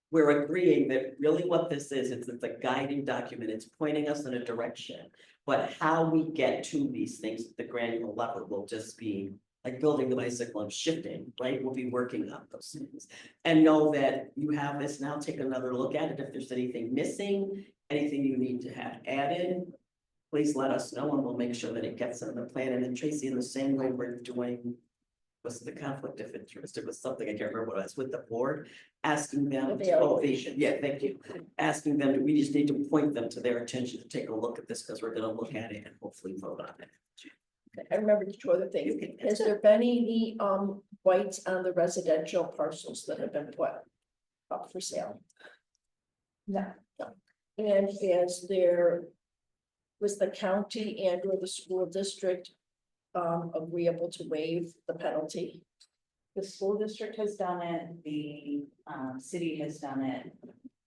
We're agreeing that really what this is, it's a guiding document. It's pointing us in a direction. But how we get to these things at the granular level will just be like building the bicycle and shifting, right? We'll be working on those things. And know that you have this now, take another look at it. If there's anything missing, anything you need to have added, please let us know and we'll make sure that it gets in the plan. And then Tracy, in the same way we're doing, was the conflict of interest? It was something, I can't remember what it was, with the board, asking them, yeah, thank you. Asking them, we just need to point them to their attention to take a look at this because we're gonna look at it and hopefully vote on it. I remember 2 other things. Has there been any whites on the residential parcels that have been put up for sale? No. And was the county and or the school district agreeable to waive the penalty? The school district has done it, the city has done it.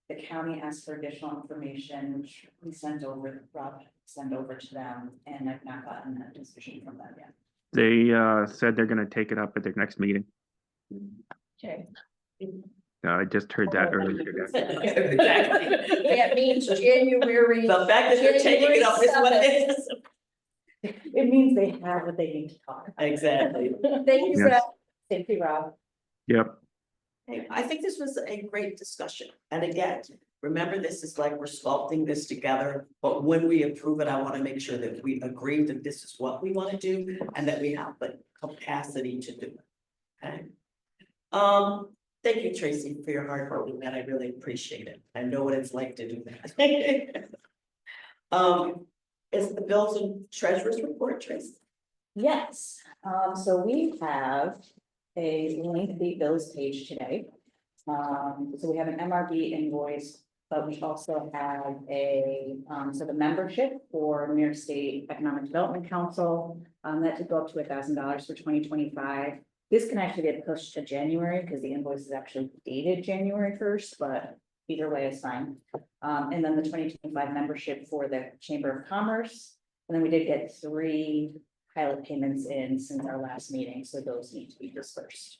The county asked for additional information, which we sent over, Rob sent over to them, and I've not gotten a decision from them yet. They said they're gonna take it up at their next meeting. Okay. I just heard that earlier today. Exactly. That means January. The fact that they're taking it up is what it is. It means they have what they need to talk about. Exactly. Thank you, Yes. Zach. Thank you, Rob. Yep. Hey, I think this was a great discussion. And again, remember, this is like we're sculpting this together, but when we approve it, I want to make sure that we agree that this is what we want to do and that we have the capacity to do it. Okay. Thank you, Tracy, for your hard work on that. I really appreciate it. I know what it's like to do that. Is the bills and treasurer's report, Tracy? Yes, so we have a lengthy bills page today. So we have an MRB invoice, but we also have so the membership for New York State Economic Development Council, that did go up to $1,000 for 2025. This can actually get pushed to January because the invoice is actually dated January 1st, but either way is fine. And then the 2025 membership for the Chamber of Commerce. And then we did get 3 pilot payments in since our last meeting, so those need to be dispersed.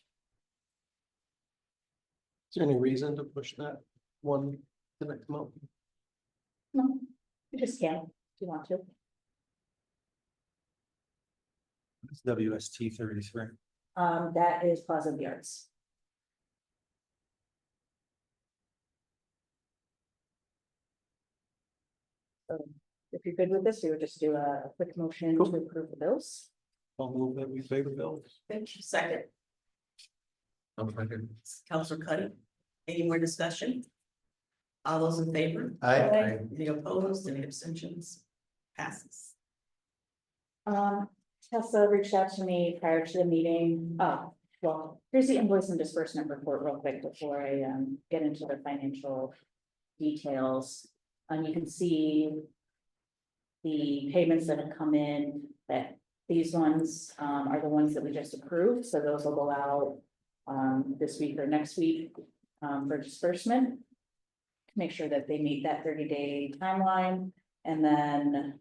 Is there any reason to push that one to next month? No, you just can, if you want to. It's WST 33. That is Plaza of the Arts. So if you're good with this, we would just do a quick motion to approve the bills. I'll move that we favor bills. Thank you. Second, Okay. Counselor Cuddy. Any more discussion? All those in favor? I, Any opposed? Any abstentions? Passes. Tessa reached out to me prior to the meeting. Oh, well, here's the invoice and disbursement report real quick before I get into the financial details. You can see the payments that have come in, that these ones are the ones that we just approved, so those will go out this week or next week for disbursement. Make sure that they meet that 30-day timeline, and then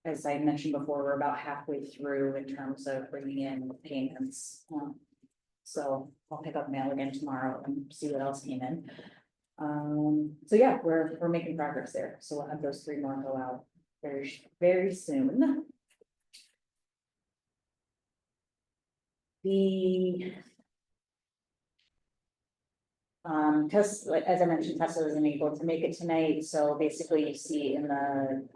as I mentioned before, we're about halfway through in terms of bringing in payments. So I'll pick up mail again tomorrow and see what else came in. So yeah, we're making progress there. So we'll have those 3 more go out very soon. Because as I mentioned, Tessa wasn't able to make it tonight, so basically you see in the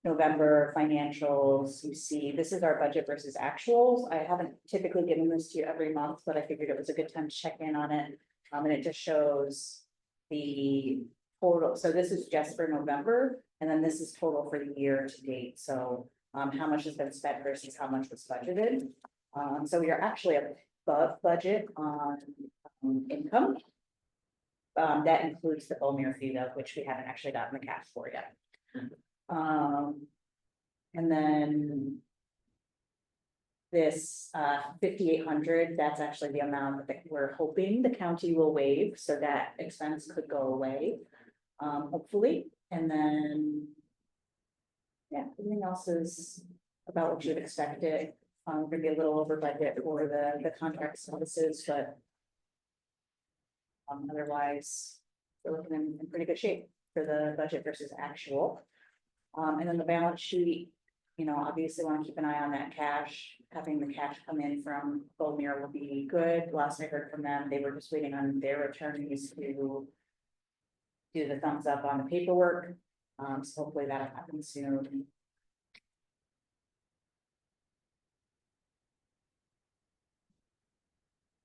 November financials, you see, this is our budget versus actuals. I haven't typically given this to you every month, but I figured it was a good time to check in on it. And it just shows the total. So this is just for November, and then this is total for the year to date. So how much has been spent versus how much was budgeted. So we are actually above budget on income. That includes the Bomir fee though, which we haven't actually gotten the cash for yet. And then this 5,800, that's actually the amount that we're hoping the county will waive, so that expense could go away, hopefully. And then, yeah, everything else is about what you'd expect it. Gonna be a little over budget for the contract services, but otherwise, we're looking in pretty good shape for the budget versus actual. And then the balance sheet, you know, obviously want to keep an eye on that cash. Having the cash come in from Bomir will be good. Last I heard from them, they were just waiting on their attorneys to do the thumbs up on the paperwork. So hopefully that'll happen soon.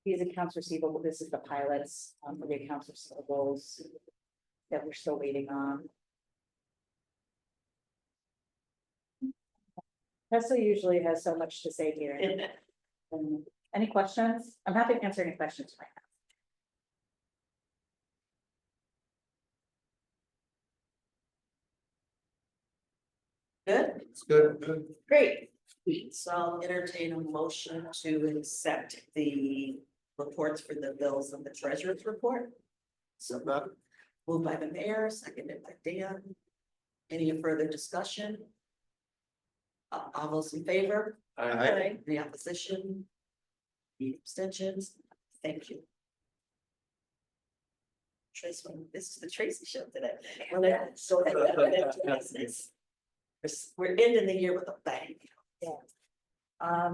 These accounts receivable, this is the pilots for the accounts receivables that we're still waiting on. Tessa usually has so much to say here. Any questions? I'm happy to answer any questions right now. Good, it's good. great. So I'll entertain a motion to accept the reports for the bills of the treasurer's report. So moved by the mayor, seconded by Dan. Any further discussion? All those in favor? Aye. Any opposition? Any abstentions? Thank you. Tracy, this is the Tracy show today. So we're ending the year with a bang.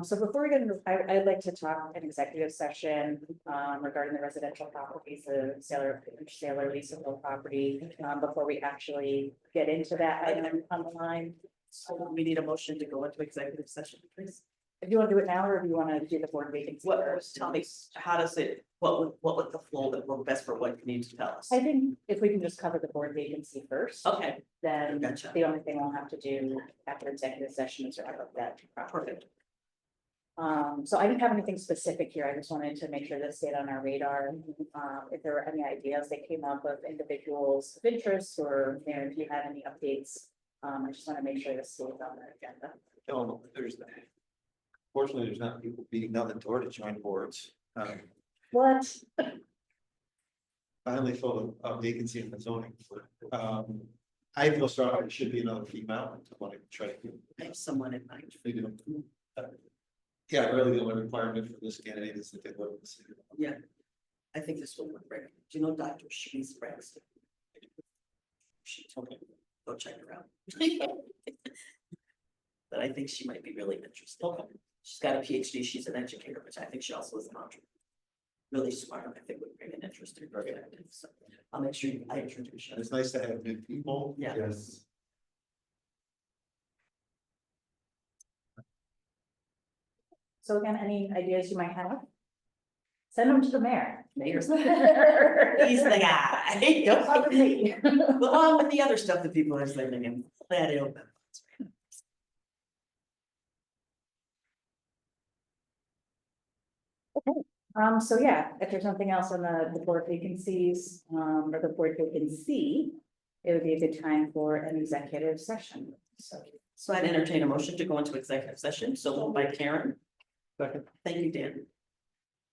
So before we get into, I'd like to talk an executive session regarding the residential properties, the sale or lease of real property, before we actually get into that item on the line. So we need a motion to go into executive session, please. If you want to do it now, or if you want to do the board vacancy first. Tell me, how does it, what would the flow that work best for what you need to tell us? I think if we can just cover the board vacancy first. Okay, Then Gotcha. the only thing we'll have to do after executive session is wrap up that. perfect. So I didn't have anything specific here. I just wanted to make sure this stayed on our radar. If there were any ideas that came up of individuals of interest, or Mayor, if you had any updates, I just want to make sure this stays on the agenda. No, fortunately, there's not people beating down the door to join boards. What? Finally filled a vacancy in the zoning. I feel sorry, it should be another female. I want to try to. I have someone in mind. Yeah, really the only requirement for this candidate is that they live in the city. Yeah, I think this will work great. Do you know Dr. Shanice Braxton? She's okay. Go check her out. but I think she might be really interested. She's got a PhD, she's an educator, which I think she also is an entrepreneur. Really smart, I think would bring an interesting perspective, so I'll make sure I introduce you. And it's nice to have new people. Yeah. Yes. So again, any ideas you might have? Send them to the mayor. Mayor's He's the guy. Don't bother me. Along with the other stuff that people are sending him, that it'll. So yeah, if there's nothing else on the board vacancies, or the board vacancy, it would be a good time for an executive session, so. So I'd entertain a motion to go into executive session, so moved by Karen. Second. Thank you, Dan.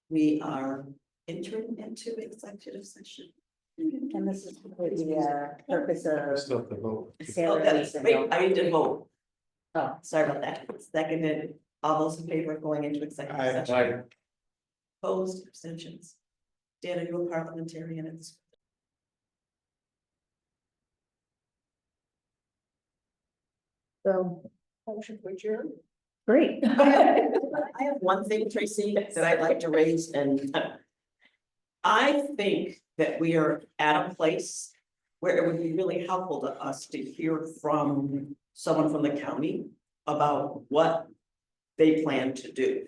We are entering into executive session. And this is for the purpose of Still have to vote. Oh, salaries. and- wait, I did vote. Oh, Sorry about that. Seconded, all those in favor of going into executive Aye. session? Opposed, abstentions. Dan, are you a parliamentarian at this? so, Motion for adjourn. great. I have one thing, Tracy, that I'd like to raise, and I think that we are at a place where it would be really helpful to us to hear from someone from the county about what they plan to do.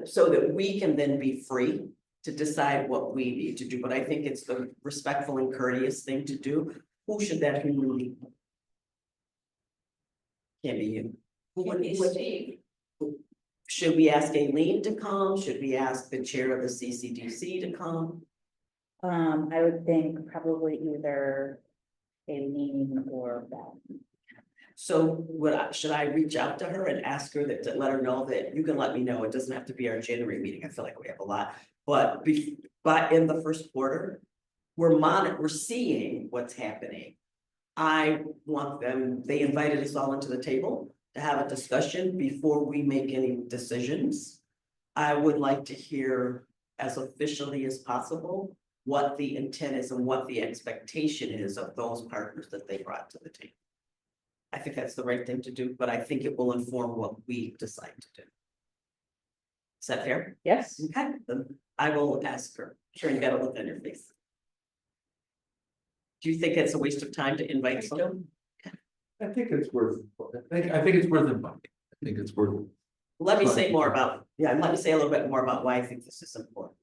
So that we can then be free to decide what we need to do, but I think it's the respectful and courteous thing to do. Who should that be? Can't be you. Who would Maybe Steve. Should we ask Aileen to come? Should we ask the chair of the CCDC to come? I would think probably either Aileen or Beth. So should I reach out to her and ask her to let her know that you can let me know, it doesn't have to be our January meeting, I feel like we have a lot, but in the first quarter. We're seeing what's happening. I want them, they invited us all into the table to have a discussion before we make any decisions. I would like to hear as officially as possible what the intent is and what the expectation is of those partners that they brought to the table. I think that's the right thing to do, but I think it will inform what we decide to do. Is that fair? Yes, Okay, then I will ask her. Sure, you got a look on your face. Do you think it's a waste of time to invite someone? I think it's worth, I think it's worth it, Mike. I think it's worth. Let me say more about, let me say a little bit more about why I think this is important.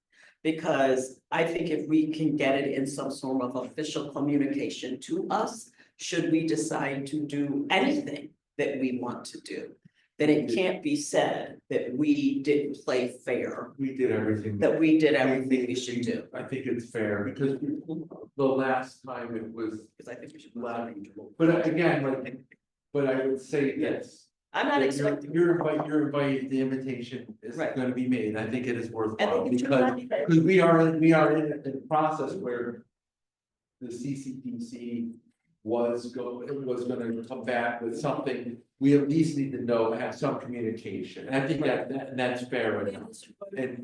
Because I think if we can get it in some sort of official communication to us, should we decide to do anything that we want to do, then it can't be said that we didn't play fair, We did everything. that we did everything we should do. I think it's fair because the last time it was, Because I think we should. but again, like, but I would say yes. I'm not You're expecting. you're invited, the invitation is Right. gonna be made, I think it is I worthwhile, think it should because, not be fair. because we are in a process where. The CCDC was gonna come back with something, we at least need to know, have some communication, and I think that's fair enough. And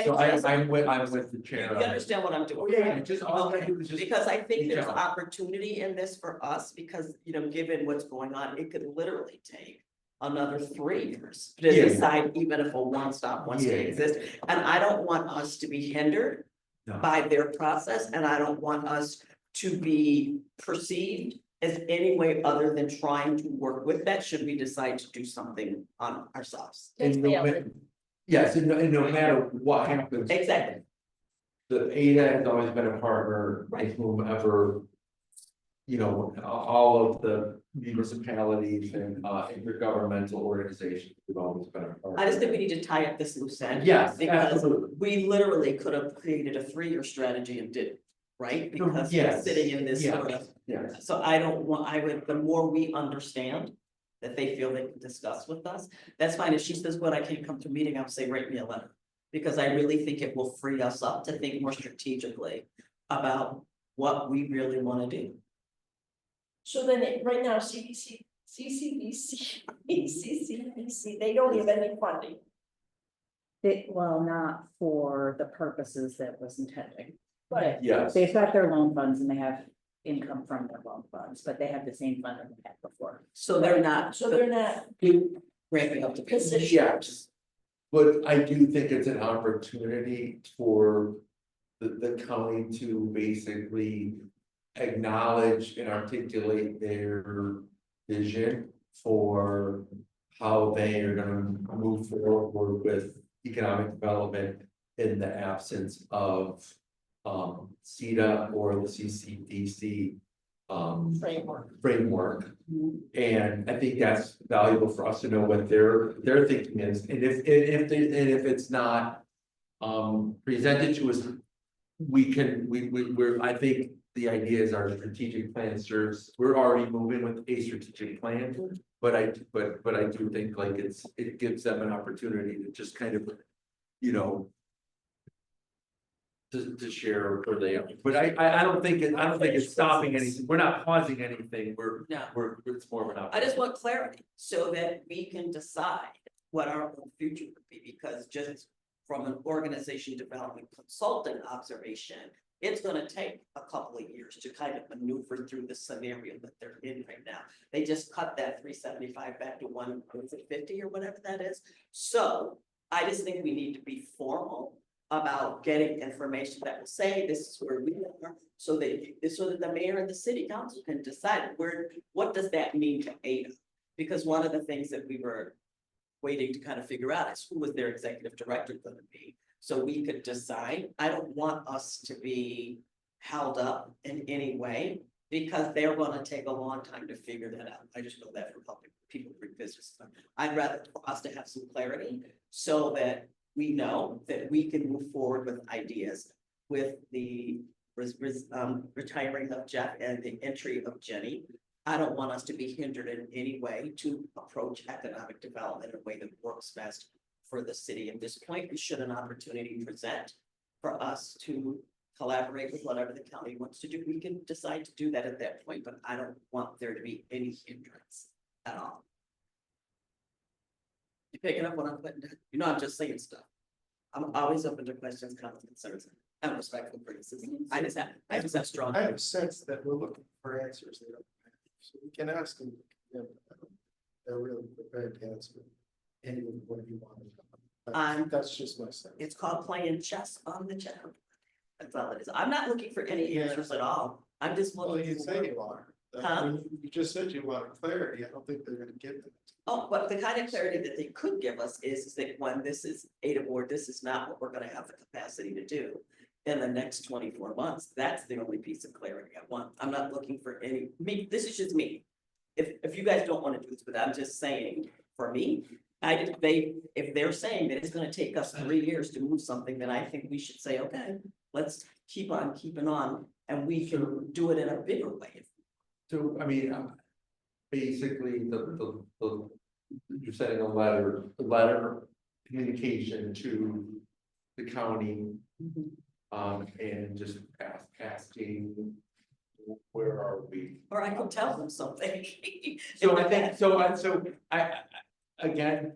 so I'm with the chair. You understand what I'm doing? Oh, yeah, just all I Okay, do is just. because I think there's reach out. opportunity in this for us, because, given what's going on, it could literally take another 3 years to Yeah. decide even if a one-stop wants to Yeah. exist. And I don't want us to be hindered No. by their process, and I don't want us to be perceived as any way other than trying to work with that, should we decide to do something on ourselves. And yes, and no matter what happens, Exactly, the ADA has always been a partner with whomever. All of the municipalities and intergovernmental organizations have always been a partner. I just think we need to tie up this loose end. Yes, Because absolutely. we literally could have created a 3-year strategy and did, right? Because we're Yes. sitting in this sort Yes. of, Yes, so the more we understand that they feel they can discuss with us, that's fine. If she says, "What, I can't come to a meeting," I'll say, "Write me a letter." Because I really think it will free us up to think more strategically about what we really want to do. So then right now, CCDC, they don't have any funding. well, not for the purposes that was intended. Right. yes. They've got their loan funds and they have income from their loan funds, but they have the same fund that they had before. So they're not, So they're not ramping up to. positioned. Yes. But I do think it's an opportunity for the county to basically acknowledge and articulate their vision for how they are gonna move forward with economic development in the absence of CETA or the CCDC framework. And I think that's valuable for us to know what their thinking is, and if it's not presented to us, we're, I think the idea is our strategic plan serves, we're already moving with a strategic plan. But I do think like it gives them an opportunity to just kind of, you know, to share where they are, but I don't think it's stopping anything, we're not pausing anything, No. it's more of an I opportunity. just want clarity so that we can decide what our own future would be, because just from an organization development consultant observation, it's gonna take a couple of years to kind of maneuver through the scenario that they're in right now. They just cut that 375 back to 150 or whatever that is. So I just think we need to be formal about getting information that will say this is where we are, so that the mayor and the city council can decide what does that mean to Ada? Because one of the things that we were waiting to kind of figure out is who was their executive director going to be, so we could decide. I don't want us to be held up in any way, because they're going to take a long time to figure that out. I just know that from helping people bring business. I'd rather for us to have some clarity so that we know that we can move forward with ideas with the retiring of Jeff and the entry of Jenny. I don't want us to be hindered in any way to approach economic development in a way that works best for the city. At this point, should an opportunity present for us to collaborate with whatever the county wants to do, we can decide to do that at that point, but I don't want there to be any hindrance at all. You picking up what I'm putting down? You know, I'm just saying stuff. I'm always open to questions, comments, concerns, and respectful criticism. I just have strong. I have a sense that we're looking for answers they don't have, so we can ask them. They're really prepared to answer any of what you want. That's just my sense. It's called playing chess on the chess. That's all it is. I'm not looking for any answers at all. I'm just Well, looking. you say you are. Huh? You just said you wanted clarity. I don't think they're gonna give it. Oh, but the kind of clarity that they could give us is that when this is Ada board, this is not what we're gonna have the capacity to do in the next 24 months. That's the only piece of clarity I want. I'm not looking for this is just me. If you guys don't want to do this, but I'm just saying, for me, if they're saying that it's gonna take us 3 years to move something, then I think we should say, okay, let's keep on keeping on, and we can do it in a bigger way. So, I mean, basically, you're sending a letter communication to the county. And just asking, where are we? Or I could tell them something. So I think, again.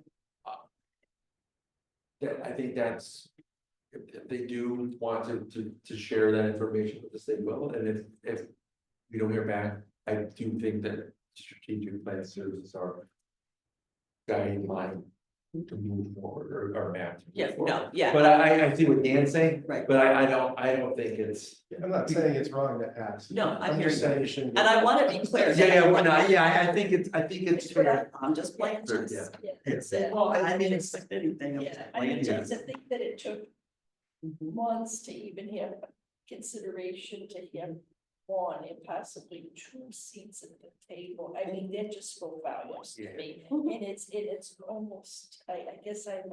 I think that's, if they do want to share that information with us, they will, and if we don't hear back, I do think that strategic plan serves our guiding line to move forward or map. to move Yes, forward. no, yeah. But I see what Dan's saying. Right. But I don't think it's. I'm not saying it's wrong to ask. No, I'm just hearing saying you shouldn't. And I want to be clear. I think it's fair. I'm just playing Fair, chess. yeah. It's it. Well, I didn't expect anything. I'm just Yeah, I playing mean, chess. to think that it took months to even have consideration to have one and possibly 2 seats at the table. I mean, that just spoke volumes to me. And it's almost, I guess I'm,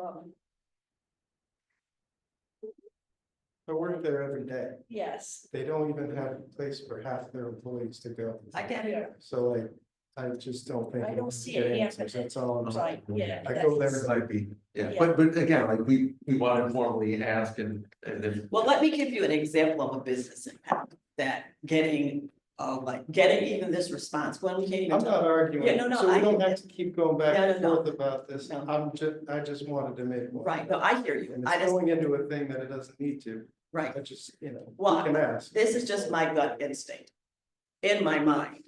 I work there every day. yes. They don't even have a place for half their employees to go. I get it. So like, I just don't think. I don't see get it answers. happening. That's all I'm saying. Right, yeah. I go there. It might be, yeah, Yeah. but again, like we want to formally ask and then. Well, let me give you an example of a business impact that getting even this response, when we can't even. I'm not arguing, Yeah, no, so we I don't hear have to keep going back No, and no, no. forth about this. No. I just wanted to make one. Right, no, I hear you. And I it's just, going into a thing that it doesn't need to. right. I just, Well, you can ask. This is just my gut instinct. in my mind,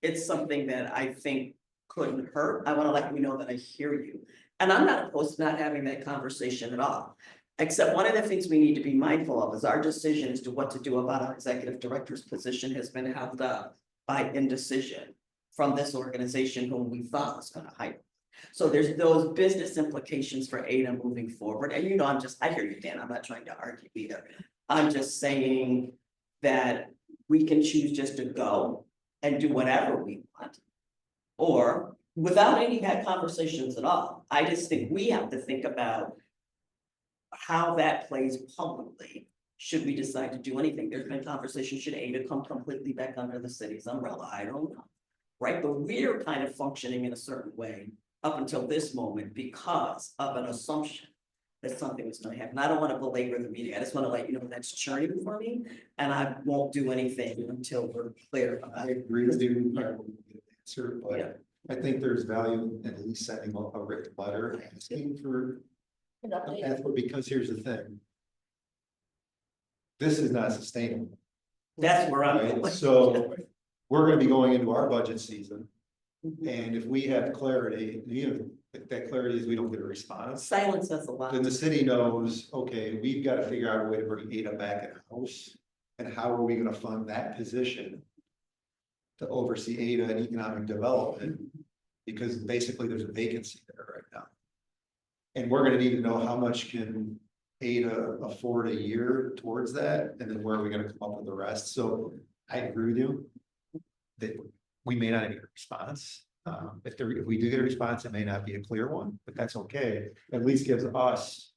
it's something that I think couldn't hurt. I want to let you know that I hear you. And I'm not opposed to not having that conversation at all. Except one of the things we need to be mindful of is our decision as to what to do about our executive director's position has been held up by indecision from this organization whom we thought was gonna hire. So there's those business implications for Ada moving forward. And you know, I hear you, Dan, I'm not trying to argue either. I'm just saying that we can choose just to go and do whatever we want. Or without any conversations at all. I just think we have to think about how that plays publicly. Should we decide to do anything? There's been conversation, should Ada come completely back under the city's umbrella? I don't know. Right, but we're kind of functioning in a certain way up until this moment because of an assumption that something was gonna happen. I don't want to belabor the meeting. I just want to let you know that's churning for me. And I won't do anything until we're clear about I it. agree with you, I will get an answer, Yeah. but I think there's value in at least sending a written letter asking for An a update. pathway, because here's the thing. This is not sustainable, That's where I'm right? going. So we're gonna be going into our budget season, and if we have clarity, if that clarity is we don't get a response, Silence says a lot. then the city knows, okay, we've got to figure out a way to bring Ada back in house. And how are we gonna fund that position? To oversee Ada and economic development, because basically there's a vacancy there right now. And we're gonna need to know how much can Ada afford a year towards that, and then where are we gonna come up with the rest? So I agree with you. That we may not get a response. If we do get a response, it may not be a clear one, but that's okay. At least gives us,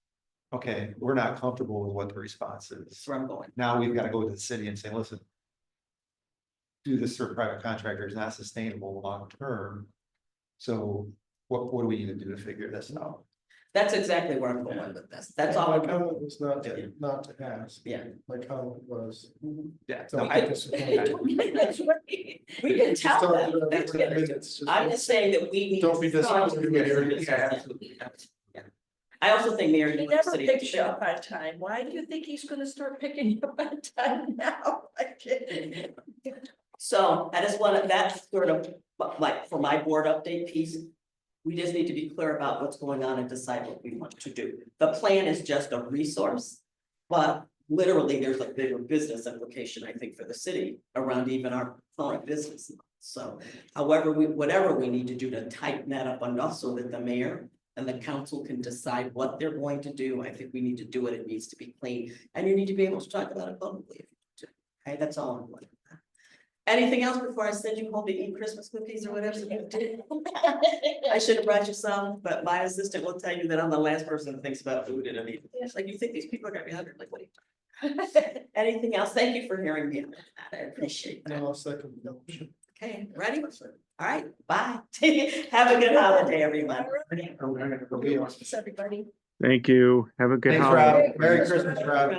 okay, we're not comfortable with what the response is. That's where I'm going. Now we've got to go to the city and say, listen. Do this for a private contractor is not sustainable long term. So what do we need to do to figure this out? That's exactly where I'm going with this. That's all. My I'm comment was not to ask. Yeah. My comment was. Yeah. don't I- disappoint. That's right. We can Just tell don't them. do it That's for good. minutes, just- I'm just saying that we need. Don't be to disappointed. Yeah, absolutely. Yeah. I also think Mary. He never picks you up on time. Why do you think he's gonna start picking you up on time now? So I just wanted that sort of, like, for my board update piece. We just need to be clear about what's going on and decide what we want to do. The plan is just a resource. But literally, there's a bigger business implication, I think, for the city around even our current business. So however, whatever we need to do to tighten that up enough so that the mayor and the council can decide what they're going to do. I think we need to do it. It needs to be clean. And you need to be able to talk about it publicly. If you want to. Okay, that's all I'm going. Anything else before I send you home to eat Christmas cookies or whatever you did? I should have brought you some, but my assistant will tell you that I'm the last person that thinks about food in a meeting. It's like, you think these people are gonna be hungry? Like, what are you talking? Anything else? Thank you for hearing me. I appreciate that. No, I'll second the motion. Okay, ready? All right, bye. Have a good holiday, everyone. Everybody. Thank you. Have a good Thanks, holiday. Rob. Merry Christmas, Rob.